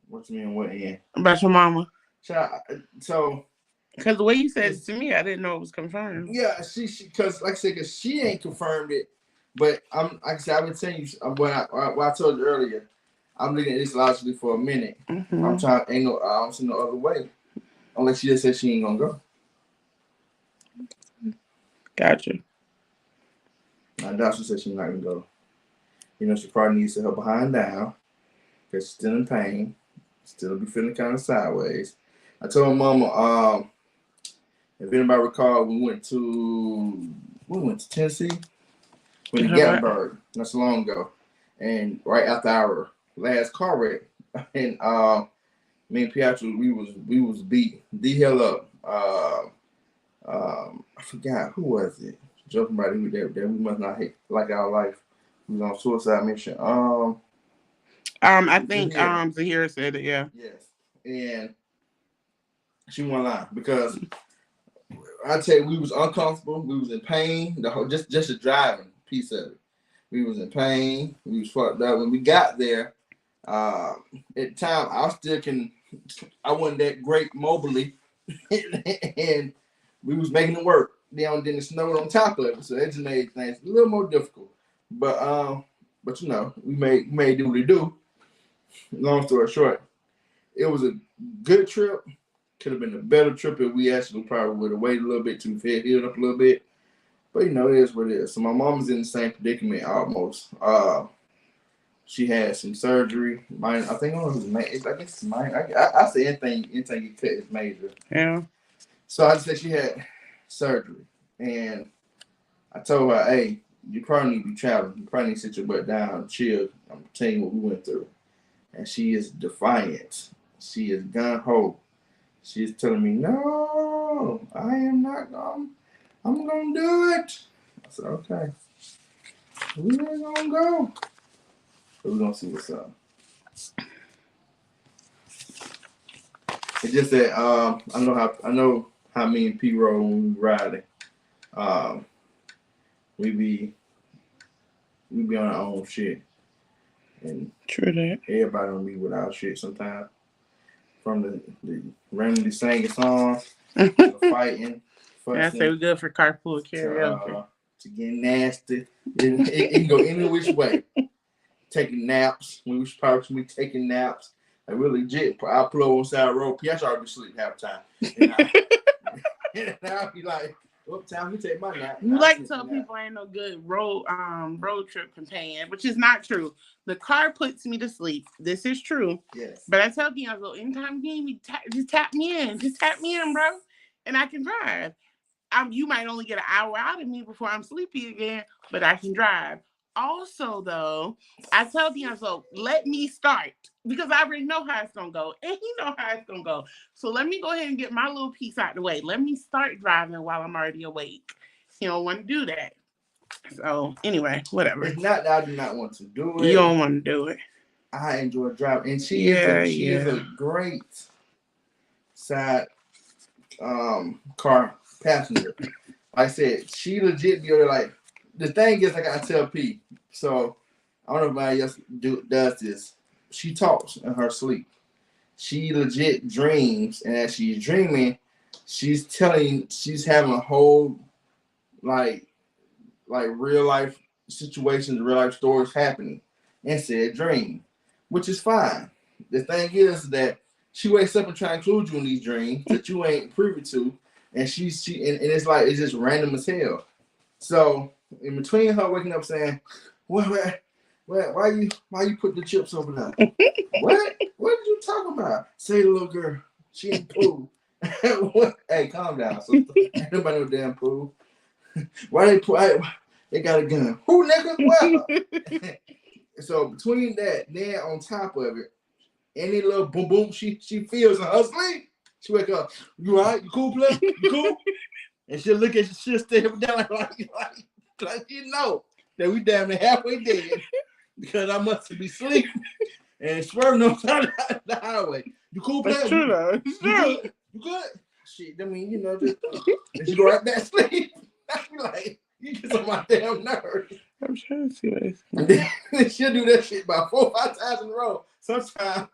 What you mean? What end? About your mama. So. Because the way you said it to me, I didn't know it was confirmed. Yeah, she because like I said, because she ain't confirmed it. But like I said, I've been telling you what I told you earlier. I'm looking at this logically for a minute. Mm-hmm. I don't see no other way, unless she just said she ain't gonna go. Gotcha. My doctor said she's not gonna go. You know, she probably needs to her behind down because she's still in pain, still be feeling kind of sideways. I told Mama, if anybody recall, we went to Tennessee. Went to Gatlinburg not so long ago, and right after our last car wreck, and me and Pietro, we was beat the hell up. I forgot who was it. Joking about it that we must not hate like our life. We was on suicide mission. I think Zahira said it. Yeah. Yes, and she won't lie because I tell you, we was uncomfortable. We was in pain. Just the driving piece of it. We was in pain. We was fucked up. When we got there, at the time, I wasn't that great mobily, and we was making it work. Then it snowed on top of it, so that just made things a little more difficult. But you know, we made do what we do. Long story short, it was a good trip. Could have been a better trip if we actually probably would have waited a little bit to heal up a little bit. But you know, it is what it is. So my mom's in the same predicament almost. She had some surgery. I think it was major. I guess it's minor. I say anything you cut is major. Yeah. So I just said she had surgery, and I told her, "Hey, you probably need to be traveling. You probably need to sit your butt down and chill. I'm telling you what we went through." And she is defiant. She is gun ho. She's telling me, "No, I am not going. I'm going to do it." I said, "Okay. We ain't going to go. But we're going to see what's up." It's just that I know how me and P roll when we riding. We be on our own shit. And true that. Everybody don't be with our shit sometimes. From the randomly singing songs, to fighting, fussing. I say we good for carpool karaoke. To getting nasty. It can go any which way. Taking naps. When we probably taking naps. Like, we're legit. I pull over on the side of the road. Pietro already sleep half the time. And I'll be like, "Well, time you take my nap." You like to tell people I ain't no good road trip companion, which is not true. The car puts me to sleep. This is true. Yes. But I tell people, I go, anytime you need me, just tap me in. Just tap me in, bro. And I can drive. You might only get an hour out of me before I'm sleepy again, but I can drive. Also, though, I tell D'Angelo, let me start because I already know how it's going to go. And he know how it's going to go. So let me go ahead and get my little piece out the way. Let me start driving while I'm already awake. He don't want to do that. So anyway, whatever. It's not that I do not want to do it. You don't want to do it. I enjoy driving. And she is a great side car passenger. Like I said, she legit be like, the thing is, like I tell P, so I don't know if anybody else does this. She talks in her sleep. She legit dreams, and as she's dreaming, she's having a whole like real life situations, real life stories happening in said dream, which is fine. The thing is that she wakes up and try to include you in these dreams that you ain't privy to, and and it's like it's just random as hell. So in between her waking up saying, why you put the chips over there? What did you talking about? Say the little girl, she in the pool. Hey, calm down, sister. Ain't nobody no damn pool. Why they got a gun? Who, nigga? Well, so between that, then on top of it, any little boom boom she feels in her sleep, she wake up. You alright? You cool, play? You cool? And she'll look at you, she'll stare down like you know that we damn near halfway dead because I must be sleeping and swerving on the highway. You cool, play? That's true, though. You good? Shit, I mean, just and she go right back to sleep. I be like, you get on my damn nerves. I'm trying to see what it's and then she'll do that shit about 4 or 5 times in a row. Sometimes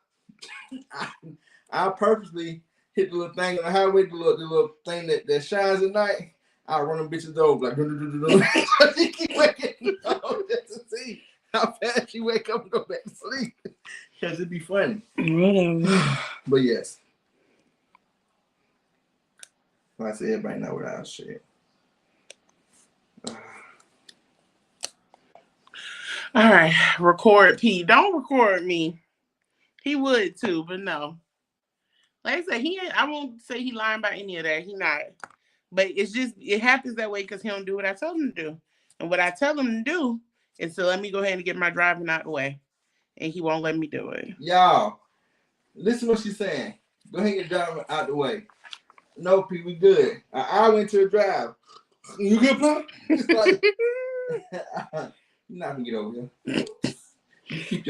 I purposely hit the little thing on the highway, the little thing that shines at night. I'll run them bitches over like so she keep waking up just to see how fast she wake up and go back to sleep. Because it'd be funny. Whatever. But yes. Like I said, everybody know what I shit. All right, record P. Don't record me. He would too, but no. Like I said, I won't say he lying about any of that. He not. But it happens that way because he don't do what I tell him to do. And what I tell him to do is to let me go ahead and get my driving out the way. And he won't let me do it. Y'all, listen to what she's saying. Go ahead and get driving out the way. No, P, we good. I went to a drive. You good, bro? It's like, you're not gonna get over here.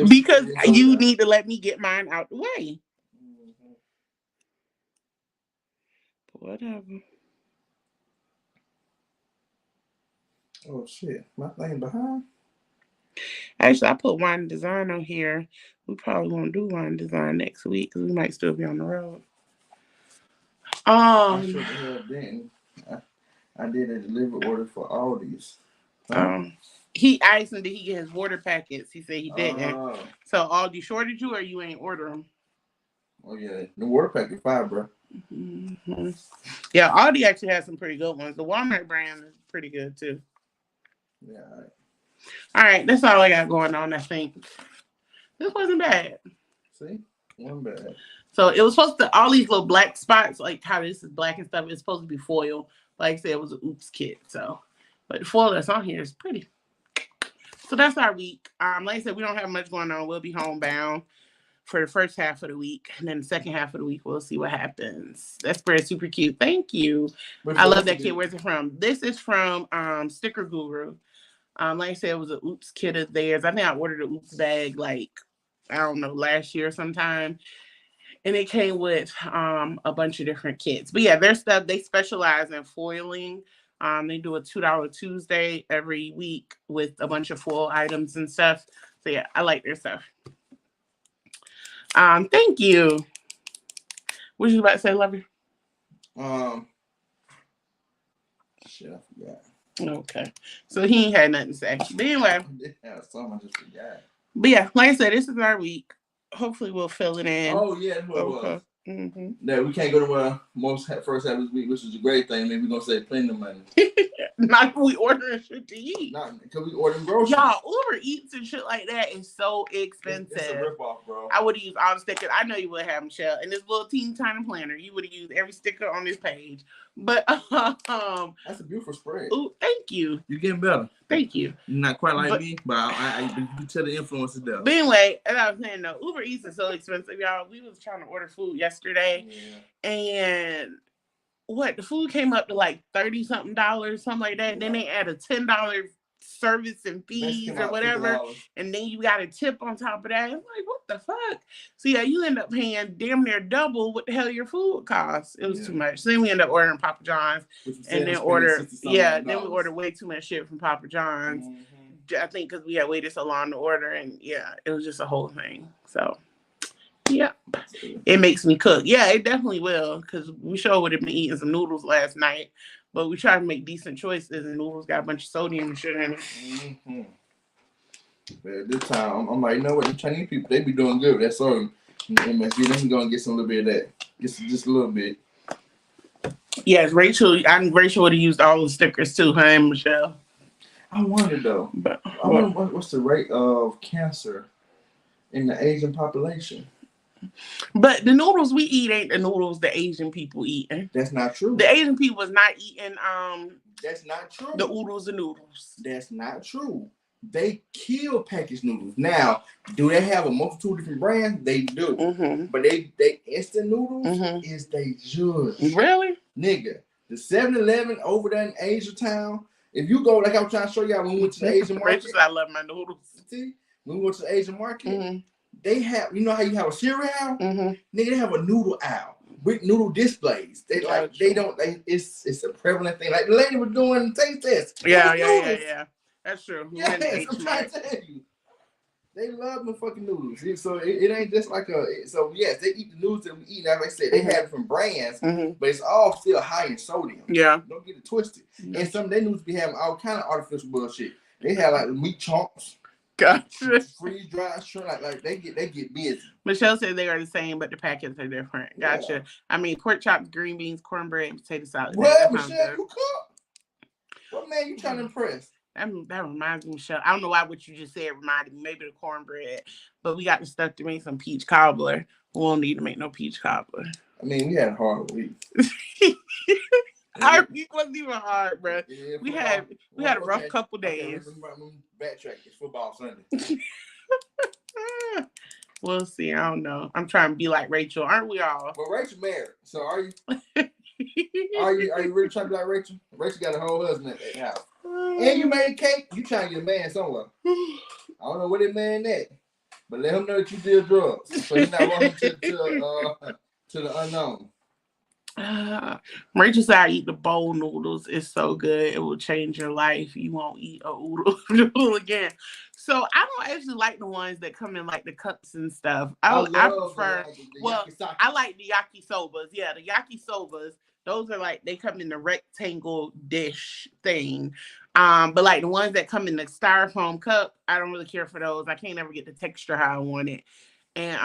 Because you need to let me get mine out the way. Mm-hmm. Whatever. Oh shit, my thing behind. Actually, I put wine design on here. We probably won't do wine design next week because we might still be on the road. I sure the hell didn't. I did a delivery order for Aldi's. He asked him, did he get his water packets? He said he didn't. So Aldi shorted you or you ain't order them? Oh yeah, the water packet 5, bro. Mm-hmm. Yeah, Aldi actually has some pretty good ones. The Walmart brand is pretty good too. Yeah. All right, that's all I got going on. I think this wasn't bad. See, wasn't bad. So it was supposed to all these little black spots, like how this is black and stuff. It's supposed to be foil. Like I said, it was an oops kit. So, but the foil that's on here is pretty. So that's our week. Like I said, we don't have much going on. We'll be homebound for the first half of the week, and then the second half of the week, we'll see what happens. That spread is super cute. Thank you. I love that kit. Where's it from? This is from Sticker Guru. Like I said, it was an oops kit of theirs. I think I ordered an oops bag like I don't know last year sometime. And it came with a bunch of different kits. But yeah, their stuff, they specialize in foiling. They do a $2 Tuesday every week with a bunch of foil items and stuff. So yeah, I like their stuff. Thank you. What you about to say, love you? Shit, I forgot. Okay. So he ain't had nothing to say. But anyway. Yeah, something I just forgot. But yeah, like I said, this is our week. Hopefully we'll fill it in. Oh yeah, that's what it was. Mm-hmm. That we can't go to first half of this week, which is a great thing. Maybe we're gonna save plenty of money. Not we ordering shit to eat. Not because we ordering groceries. Y'all, Uber Eats and shit like that is so expensive. It's a ripoff, bro. I would have used all the stickers. I know you would have, Michelle. And this little teeny tiny planner, you would have used every sticker on this page. But that's a beautiful spread. Ooh, thank you. You're getting better. Thank you. You're not quite like me, but you can tell the influence is there. But anyway, as I was saying, though, Uber Eats is so expensive, y'all. We was trying to order food yesterday, and the food came up to like $30-something, something like that. And then they add a $10 service and fees or whatever, and then you got a tip on top of that. I'm like, what the fuck? So yeah, you end up paying damn near double what the hell your food costs. It was too much. So then we end up ordering Papa John's, and then we order way too much shit from Papa John's. I think because we had waited so long to order, and it was just a whole thing. So it makes me cook. Yeah, it definitely will, because we sure would have been eating some noodles last night. But we try to make decent choices, and noodles got a bunch of sodium and shit in it. But this time, I'm like, you know what? The Chinese people, they be doing good with that sodium. MSG, them going to get some little bit of that. Just a little bit. Yes, Rachel would have used all the stickers too, huh, Michelle? I wonder, though. What's the rate of cancer in the Asian population? But the noodles we eat ain't the noodles the Asian people eating. That's not true. The Asian people is not eating That's not true. The oodles and noodles. That's not true. They kill packaged noodles. Now, do they have a multitude of different brands? They do. But they instant noodles is they judge. Really? Nigga, the 7-Eleven over there in Asia Town, if you go, like I was trying to show y'all when we went to the Asian market. I love my noodles. See, when we went to the Asian market, they have, you know how you have a cereal aisle? Nigga, they have a noodle aisle with noodle displays. It's a prevalent thing. Like the lady was doing taste tests. Yeah. That's true. Yes, I'm trying to tell you. They love them fucking noodles. So it ain't just like so yes, they eat the noodles that we eat. Now, like I said, they have different brands, but it's all still high in sodium. Yeah. Don't get it twisted. And some of their noodles be having all kind of artificial bullshit. They have like meat chunks. Gotcha. Freeze dried shrimp, like they get busy. Michelle said they are the same, but the packets are different. Gotcha. Yeah. I mean, pork chops, green beans, cornbread, potato salad. Well, Michelle, you cook. What man you trying to impress? That reminds me, Michelle. I don't know why what you just said reminded me. Maybe the cornbread, but we got the stuff to make some peach cobbler. We won't need to make no peach cobbler. I mean, we had a hard week. Our week wasn't even hard, bro. Yeah, we had a rough couple days. Backtrack. It's football Sunday. We'll see. I don't know. I'm trying to be like Rachel. Aren't we all? Well, Rachel married. So are you? Are you really trying to be like Rachel? Rachel got a whole husband at that house. And you made cake. You trying to get a man somewhere. I don't know where that man at, but let him know that you deal drugs, so he's not running to the unknown. Rachel said I eat the bowl noodles. It's so good. It will change your life. You won't eat a noodle again. So I don't actually like the ones that come in like the cups and stuff. I prefer. I like the yakisobas. Yeah, the yakisobas. Those are like, they come in the rectangle dish thing. But like the ones that come in the styrofoam cup, I don't really care for those. I can't ever get the texture how I want it. And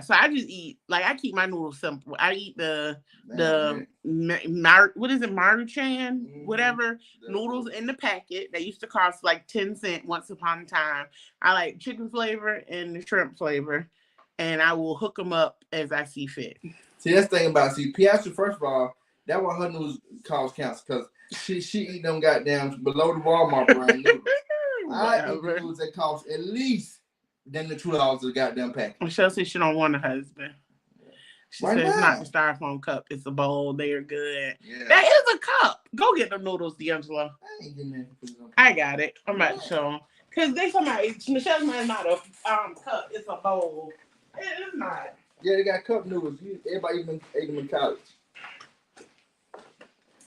so I just eat, like, I keep my noodles simple. I eat the what is it, Maruchan, whatever, noodles in the packet. They used to cost like 10 cents once upon a time. I like chicken flavor and the shrimp flavor, and I will hook them up as I see fit. See, that's the thing about Piastra, first of all, that's why her noodles cost counts, because she eat them goddamn below the Walmart brand noodles. I eat noodles that cost at least than the $2 of the goddamn package. Michelle says she don't want a husband. She said it's not the styrofoam cup, it's a bowl. They are good. Yeah. That is a cup. Go get the noodles, D'Angelo. I ain't getting that. I got it. I'm about to show them. Because they talking about Michelle's not a cup, it's a bowl. It's not. Yeah, they got cup noodles. Everybody even ate them in college.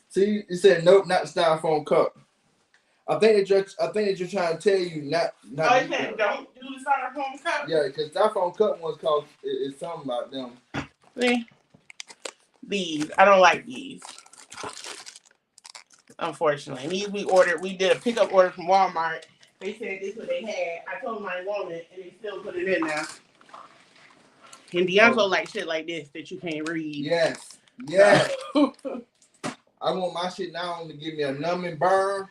See, it said nope, not the styrofoam cup. I think that you're trying to tell you not. Oh, you said don't do the styrofoam cup. Yeah, because styrofoam cup ones cost is something about them. See, these I don't like these. Unfortunately, these we did a pickup order from Walmart. They said this is what they had. I told them I didn't want it, and they still put it in there. And D'Angelo like shit like this that you can't read. Yes. I want my shit now to give me a numbing burn,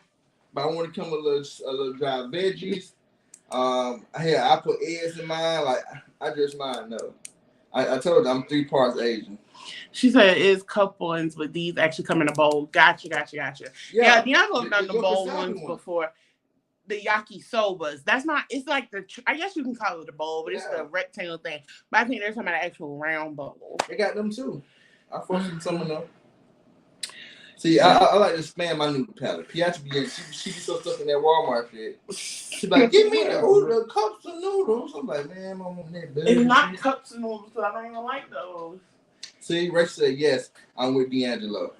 but I want to come with a little dry veggies. I put eggs in mine. Like I just mine though. I told her I'm 3 parts Asian. She said it's couplings, but these actually come in a bowl. Gotcha. Yeah, D'Angelo's done the bowl ones before. The yakisobas. That's not. It's like I guess you can call it a bowl, but it's the rectangle thing. But I think there's some of the actual round bowl. They got them too. I forced some of them. See, I like to expand my noodle palette. Piatri she be so stuck in that Walmart shit. She's like, give me the cups of noodles. I'm like, man, I want that. It's not cups of noodles, so I don't even like those. See, Rachel said, yes, I'm with D'Angelo.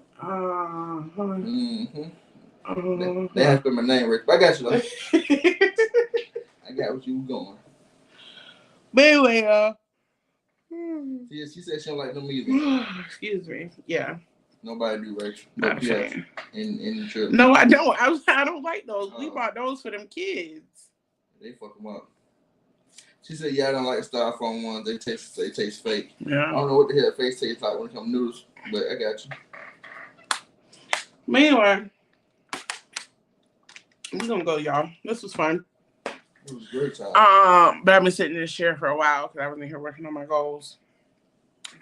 They have to put my name, Rachel. I got you, though. I got what you were going. But anyway, she said she don't like them either. Excuse me. Yeah. Nobody do, Rachel. But in the trip. No, I don't. I don't like those. We bought those for them kids. They fuck them up. She said, "Yeah, I don't like styrofoam ones. They taste fake. Yeah. I don't know what the hell face tastes like when it comes to noodles, but I got you." Anyway, we're gonna go, y'all. This was fun. It was a great time. But I've been sitting in this chair for a while because I was in here working on my goals.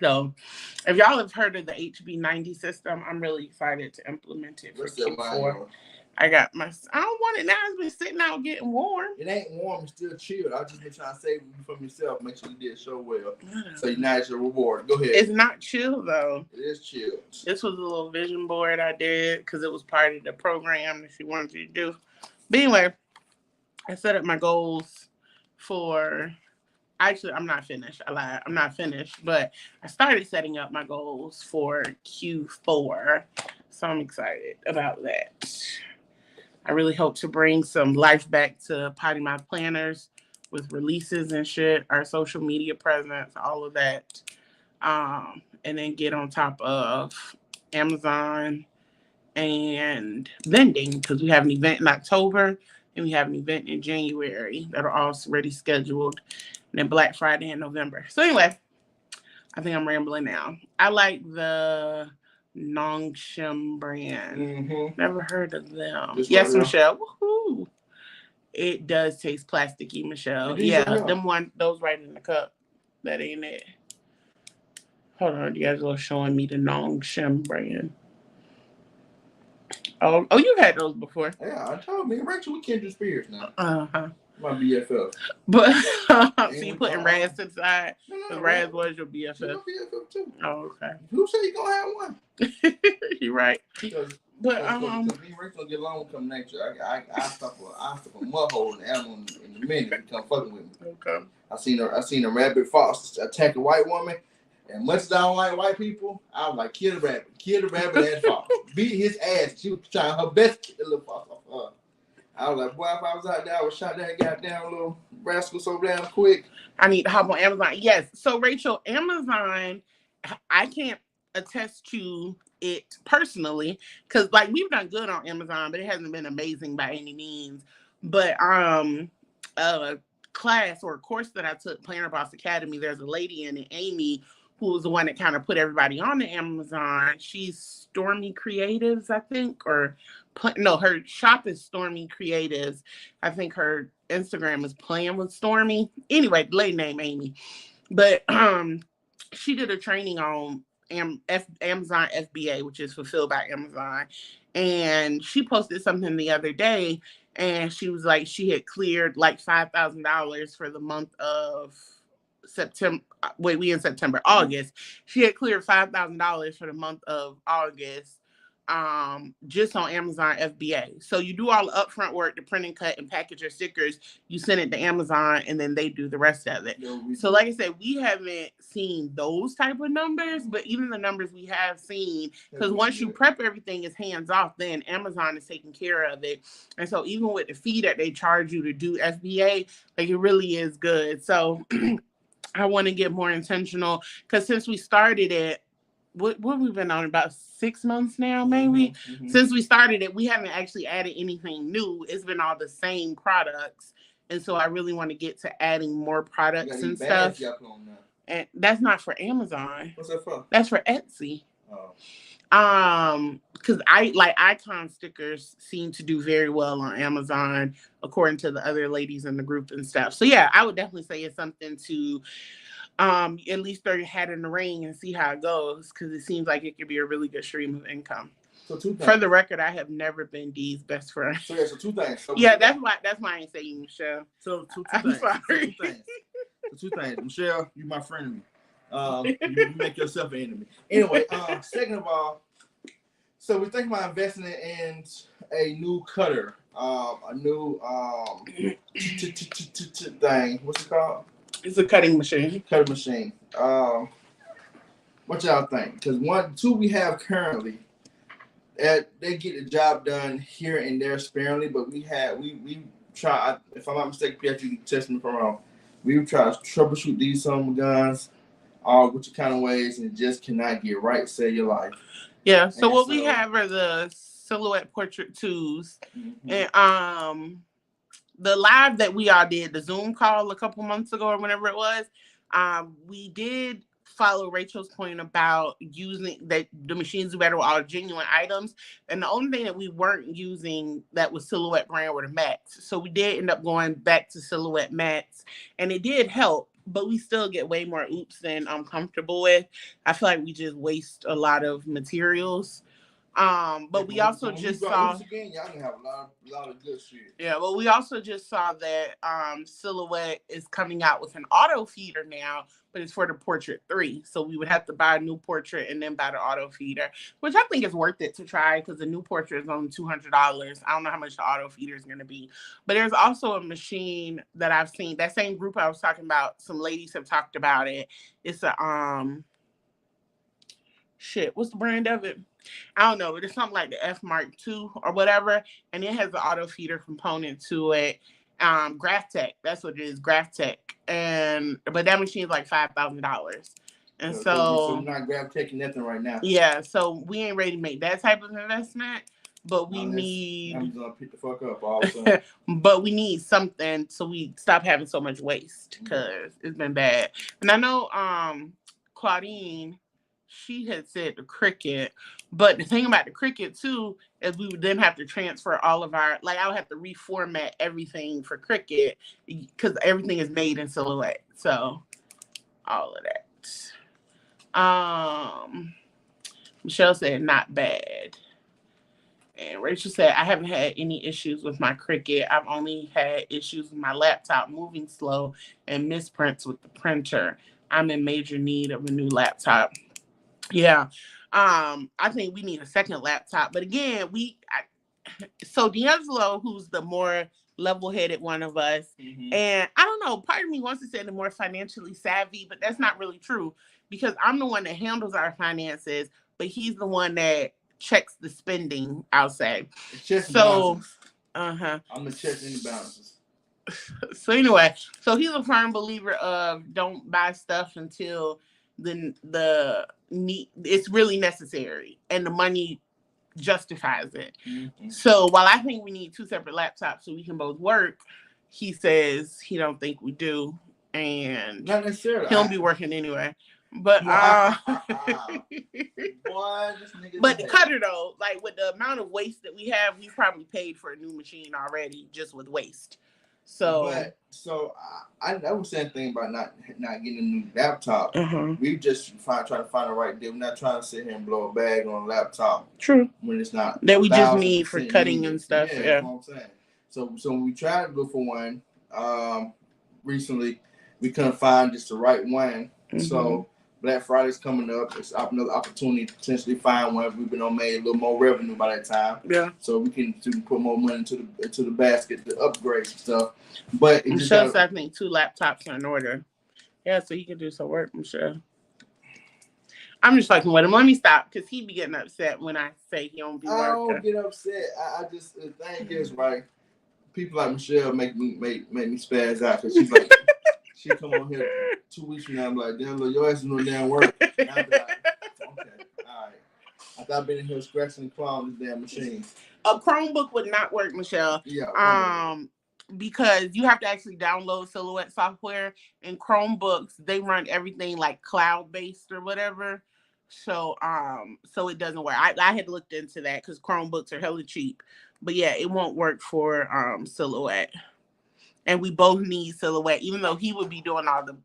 So, if y'all have heard of the HB90 system, I'm really excited to implement it for Q4. I got I don't want it now. It's been sitting out getting warm. It ain't warm. It's still chilled. I've just been trying to save you from yourself. Make sure you did so well. So now it's your reward. Go ahead. It's not chill, though. It is chill. This was a little vision board I did because it was part of the program that she wanted to do. But anyway, I set up my goals for... Actually, I'm not finished. I lied. I'm not finished. But I started setting up my goals for Q4. So I'm excited about that. I really hope to bring some life back to Potty Mouth Planners with releases and shit, our social media presence, all of that. And then get on top of Amazon and vending because we have an event in October and we have an event in January that are already scheduled. And then Black Friday in November. So anyway, I think I'm rambling now. I like the Nongshim brand. Mm-hmm. Never heard of them. Yes, Michelle. Woohoo! It does taste plasticky, Michelle. Yeah, those right in the cup. That ain't it. Hold on, you guys are showing me the Nongshim brand. Oh, you've had those before. Yeah, I told me, Rachel, we kindred spirits now. My BFF. But so you putting Raz to the side? Because Raz was your BFF. She's my BFF too. Oh, okay. Who said you gonna have one? You're right. But me and Rachel get along come next year. I stop a mud hole in the animal in the minute to come fucking with me. Okay. I seen a rabbit fox attack a white woman. And much as I don't like white people, I was like, kill the rabbit ass fox. Beat his ass. She was trying her best to get the little fox off her. I was like, boy, if I was out there, I would shot that goddamn little rascal so damn quick. I need to hop on Amazon. Yes. So, Rachel, Amazon, I can't attest to it personally because, like, we've done good on Amazon, but it hasn't been amazing by any means. But a class or a course that I took, Planner Boss Academy, there's a lady in it, Amy, who was the one that kind of put everybody on the Amazon. She's Stormy Creatives, I think, or no, her shop is Stormy Creatives. I think her Instagram is Playing with Stormy. Anyway, the lady named Amy. But she did a training on Amazon FBA, which is Fulfilled by Amazon. And she posted something the other day, and she was like, she had cleared like $5,000 for the month of September. Wait, we in September, August. She had cleared $5,000 for the month of August, just on Amazon FBA. So you do all the upfront work, the print and cut and package your stickers. You send it to Amazon, and then they do the rest of it. So, like I said, we haven't seen those type of numbers, but even the numbers we have seen, because once you prep everything, is hands off. Then Amazon is taking care of it, and so even with the fee that they charge you to do FBA, like it really is good. So. I want to get more intentional because since we started it, what we've been on about 6 months now, maybe. Mm-hmm. Since we started it, we haven't actually added anything new. It's been all the same products, and so I really want to get to adding more products and stuff. And that's not for Amazon. What's that for? That's for Etsy. Oh. Because I like icon stickers seem to do very well on Amazon, according to the other ladies in the group and stuff. So yeah, I would definitely say it's something to at least throw your hat in the ring and see how it goes, because it seems like it could be a really good stream of income. So two things. For the record, I have never been Dee's best friend. So yeah, so two things. So yeah, that's why I ain't saying Michelle. So two things. Sorry. So two things. Michelle, you my friend. You make yourself an enemy. Anyway, second of all, so we're thinking about investing in a new cutter, a new thing. What's it called? It's a cutting machine. Cutting machine. What y'all think? Because two we have currently, they get the job done here and there sparingly, but we try. If I'm not mistaken, PF, you can test me if I'm wrong. We try to troubleshoot these some guns, all which kind of ways, and it just cannot get right. Save your life. Yeah. So what we have are the Silhouette Portrait 2s, and the live that we all did, the Zoom call a couple months ago or whenever it was, we did follow Rachel's point about using that the machines do better with all genuine items. And the only thing that we weren't using that was Silhouette brand were the mats. So we did end up going back to Silhouette mats, and it did help, but we still get way more oops than I'm comfortable with. I feel like we just waste a lot of materials. But we also just saw again, y'all can have a lot of good shit. Yeah, well, we also just saw that Silhouette is coming out with an auto feeder now, but it's for the Portrait 3. So we would have to buy a new Portrait and then buy the auto feeder, which I think is worth it to try, because the new Portrait is only $200. I don't know how much the auto feeder is going to be. But there's also a machine that I've seen, that same group I was talking about, some ladies have talked about it. It's a what's the brand of it? I don't know, but it's something like the F Mark II or whatever, and it has the auto feeder component to it. Graphtec, that's what it is, Graphtec, but that machine is like $5,000, and so you're not Graphtec nothing right now. Yeah, so we ain't ready to make that type of investment, but we need. I'm gonna pick the fuck up all of a sudden. But we need something so we stop having so much waste, because it's been bad. And I know Claudine, she had said the Cricut, but the thing about the Cricut too is we would then have to transfer all of our, like I would have to reformat everything for Cricut, because everything is made in Silhouette. So all of that. Michelle said not bad. And Rachel said, I haven't had any issues with my Cricut. I've only had issues with my laptop moving slow and misprints with the printer. I'm in major need of a new laptop. Yeah. I think we need a second laptop. But again, so D'Angelo, who's the more level-headed one of us, and I don't know, part of me wants to say the more financially savvy, but that's not really true, because I'm the one that handles our finances, but he's the one that checks the spending, I'll say. So, I'm the check any balances. So anyway, so he's a firm believer of don't buy stuff until the need, it's really necessary and the money justifies it. So while I think we need two separate laptops so we can both work, he says he don't think we do, and not necessarily. He'll be working anyway. But but the cutter though, like with the amount of waste that we have, we probably paid for a new machine already just with waste. So I was saying thing about not getting a new laptop. We just trying to find the right deal. We're not trying to sit here and blow a bag on a laptop. True. When it's not that we just need for cutting and stuff. Yeah. You know what I'm saying? So we tried to go for one recently. We couldn't find just the right one. So Black Friday's coming up. It's another opportunity to potentially find one. We've been made a little more revenue by that time. Yeah. So we can put more money into the basket to upgrade some stuff. But Michelle said I think 2 laptops are in order. Yeah, so he can do some work, Michelle. I'm just fucking with him. Let me stop, because he be getting upset when I say he don't be working. I don't get upset. I just, the thing is, right, people like Michelle make me spaz out, because she's like, she come on here 2 weeks from now, I'm like, damn, look, your ass is no damn work. And I'll be like, okay, all right. I thought I've been in here scratching and clawing this damn machine. A Chromebook would not work, Michelle. Yeah. because you have to actually download Silhouette software, and Chromebooks, they run everything like cloud-based or whatever. So it doesn't work. I had looked into that because Chromebooks are hella cheap. But yeah, it won't work for Silhouette. And we both need Silhouette. Even though he would be doing all the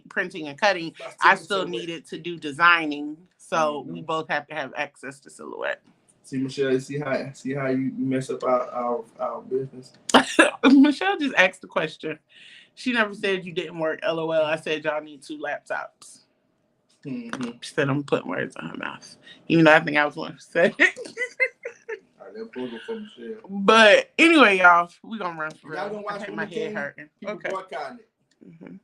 printing and cutting, I still needed to do designing. So we both have to have access to Silhouette. See, Michelle, see how you mess up our business? Michelle just asked the question. She never said you didn't work. LOL. I said y'all need 2 laptops. Mm-hmm. She said I'm putting words on her mouth. Even though I think I was the one who said it. But anyway, y'all, we're going to run for y'all gonna watch I my head hurting. People boycotting it. Mm-hmm.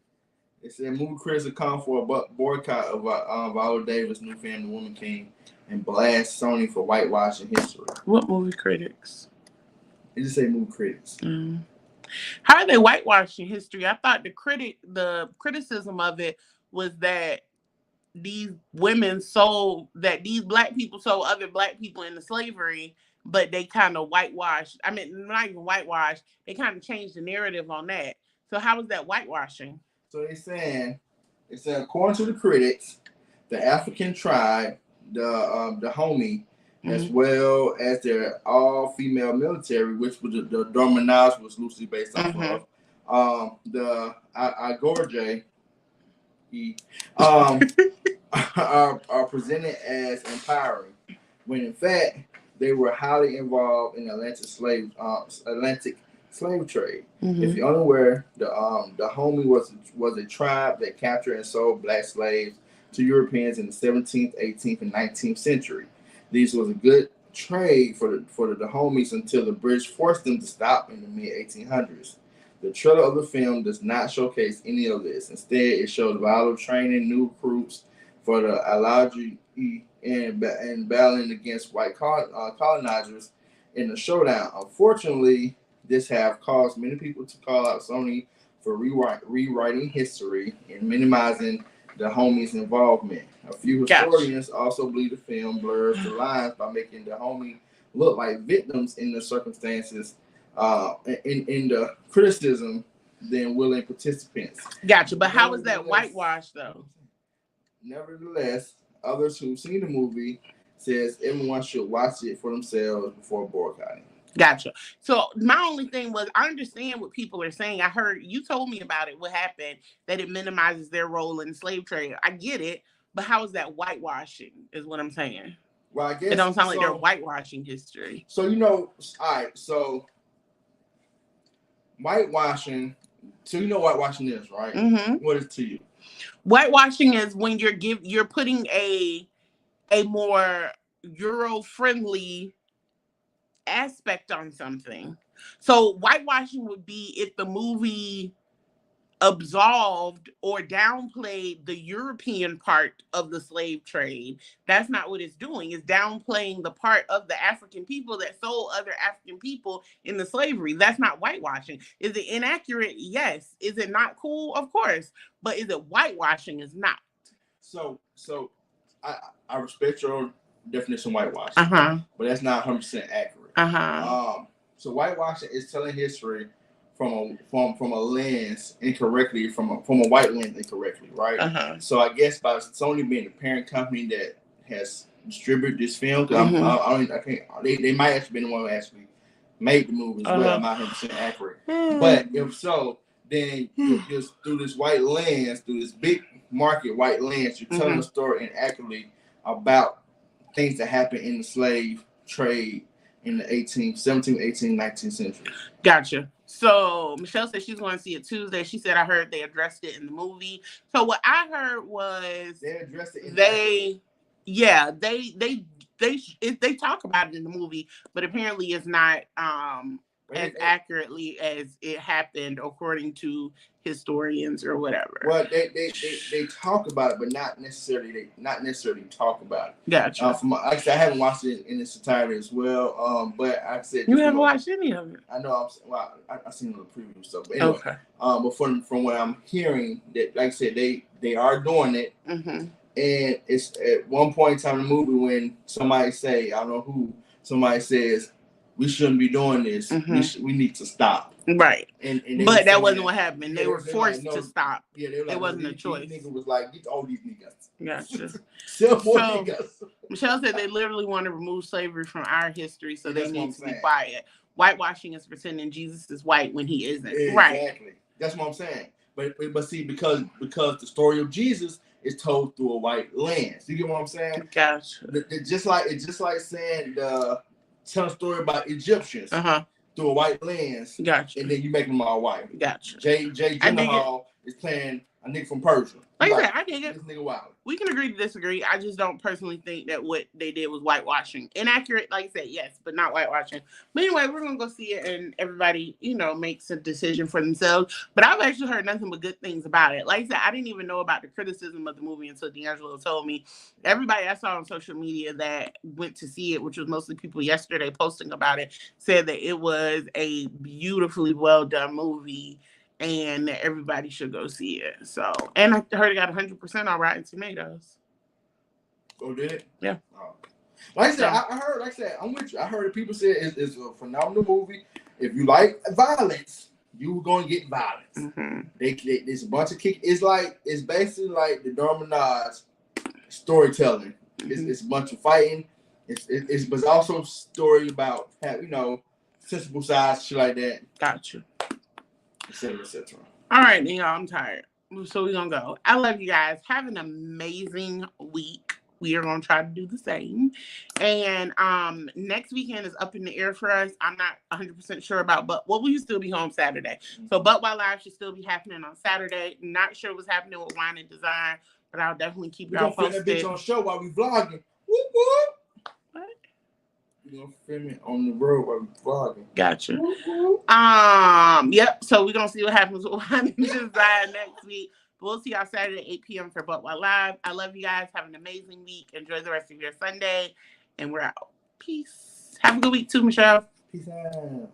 It said movie critics are calling for a boycott of Viola Davis' new film, The Woman King, and blast Sony for whitewashing history. What movie critics? It just say movie critics. Mm. How are they whitewashing history? I thought the criticism of it was that these black people sold other black people into slavery, but they kind of whitewashed. I mean, not even whitewashed. They kind of changed the narrative on that. So how is that whitewashing? So they're saying, according to the critics, the African tribe, the homie, mm-hmm. as well as their all-female military, which was the Dominage was loosely based off mm-hmm. of, the Agorje, are presented as empowering, when in fact they were highly involved in the Atlantic slave trade. Mm-hmm. If you're unaware, the homie was a tribe that captured and sold black slaves to Europeans in the 17th, 18th, and 19th century. These was a good trade for the homies until the British forced them to stop in the mid-1800s. The trailer of the film does not showcase any of this. Instead, it shows Viola training new recruits for the Alagi and battling against white colonizers in the showdown. Unfortunately, this have caused many people to call out Sony for rewriting history and minimizing the homies' involvement. A few historians also believe the film blurs the lines by making the homie look like victims in the circumstances in the criticism than willing participants. Gotcha, but how is that whitewash though? Nevertheless, others who've seen the movie says everyone should watch it for themselves before boycotting. Gotcha. So my only thing was, I understand what people are saying. I heard you told me about it. What happened? That it minimizes their role in the slave trade. I get it, but how is that whitewashing? Is what I'm saying. Well, I guess it don't sound like they're whitewashing history. So all right. So whitewashing. So you know what whitewashing is, right? Mm-hmm. What is it to you? Whitewashing is when you're putting a more Euro-friendly aspect on something. So whitewashing would be if the movie absolved or downplayed the European part of the slave trade. That's not what it's doing. It's downplaying the part of the African people that sold other African people into slavery. That's not whitewashing. Is it inaccurate? Yes. Is it not cool? Of course. But is it whitewashing? It's not. So I respect your definition of whitewashing, but that's not 100% accurate. So whitewashing is telling history from a lens incorrectly, from a white lens incorrectly, right? So I guess by Sony being the parent company that has distributed this film, they might have been the one who actually made the movie as well. I'm not 100% accurate, but if so, then just through this white lens, through this big market white lens, you're telling a story inaccurately about things that happened in the slave trade in the 17th, 18th, 19th century. Gotcha. So Michelle said she's going to see it Tuesday. She said, I heard they addressed it in the movie. So what I heard was they addressed it. They talk about it in the movie, but apparently it's not as accurately as it happened according to historians or whatever. Well, they talk about it, but not necessarily talk about it. Gotcha. Like I said, I haven't watched it in its entirety as well. But I said you haven't watched any of it. I know. I've seen the preview stuff. But anyway, okay. But from what I'm hearing, that like I said, they are doing it. Mm-hmm. And it's at one point in time in the movie when somebody says, we shouldn't be doing this. We need to stop. Right. And but that wasn't what happened. They were forced to stop. Yeah, they were like, it wasn't a choice. These niggas was like, get all these niggas. Gotcha. Niggas. Michelle said they literally want to remove slavery from our history, so they need to be quiet. Whitewashing is pretending Jesus is white when he isn't. Exactly. Right. That's what I'm saying. But see, because the story of Jesus is told through a white lens. You get what I'm saying? Gotcha. It's just like saying tell a story about Egyptians through a white lens. Gotcha. And then you make them all white. Gotcha. Jay Gyllenhaal is playing a nigga from Persia. Like I said, I dig it. This nigga wild. We can agree to disagree. I just don't personally think that what they did was whitewashing. Inaccurate, like I said, yes, but not whitewashing. But anyway, we're going to go see it, and everybody, makes a decision for themselves. But I've actually heard nothing but good things about it. Like I said, I didn't even know about the criticism of the movie until D'Angelo told me. Everybody I saw on social media that went to see it, which was mostly people yesterday posting about it, said that it was a beautifully well done movie. And everybody should go see it. So, and I heard it got 100% on Rotten Tomatoes. Oh, did it? Yeah. Oh. Like I said, I heard, I'm with you. I heard people say it's a phenomenal movie. If you like violence, you're going to get violence. Mm-hmm. There's a bunch of kick. It's basically like the Darmanage storytelling. Mm-hmm. It's a bunch of fighting. But also a story about, sensible sides, shit like that. Gotcha. Etc. etc. All right, y'all. I'm tired. So we're going to go. I love you guys. Have an amazing week. We are going to try to do the same. And next weekend is up in the air for us. I'm not 100% sure about, but will you still be home Saturday? So But While Live should still be happening on Saturday. Not sure what's happening with Wine and Design, but I'll definitely keep y'all posted. We're going to that bitch on show while we vlogging. Whoop, whoop. We're gonna film it on the road while we're vlogging. Gotcha. Yep. So we're gonna see what happens with Wine and Design next week. We'll see y'all Saturday, 8 p.m. for But While Live. I love you guys. Have an amazing week. Enjoy the rest of your Sunday. And we're out. Peace. Have a good week too, Michelle. Peace out.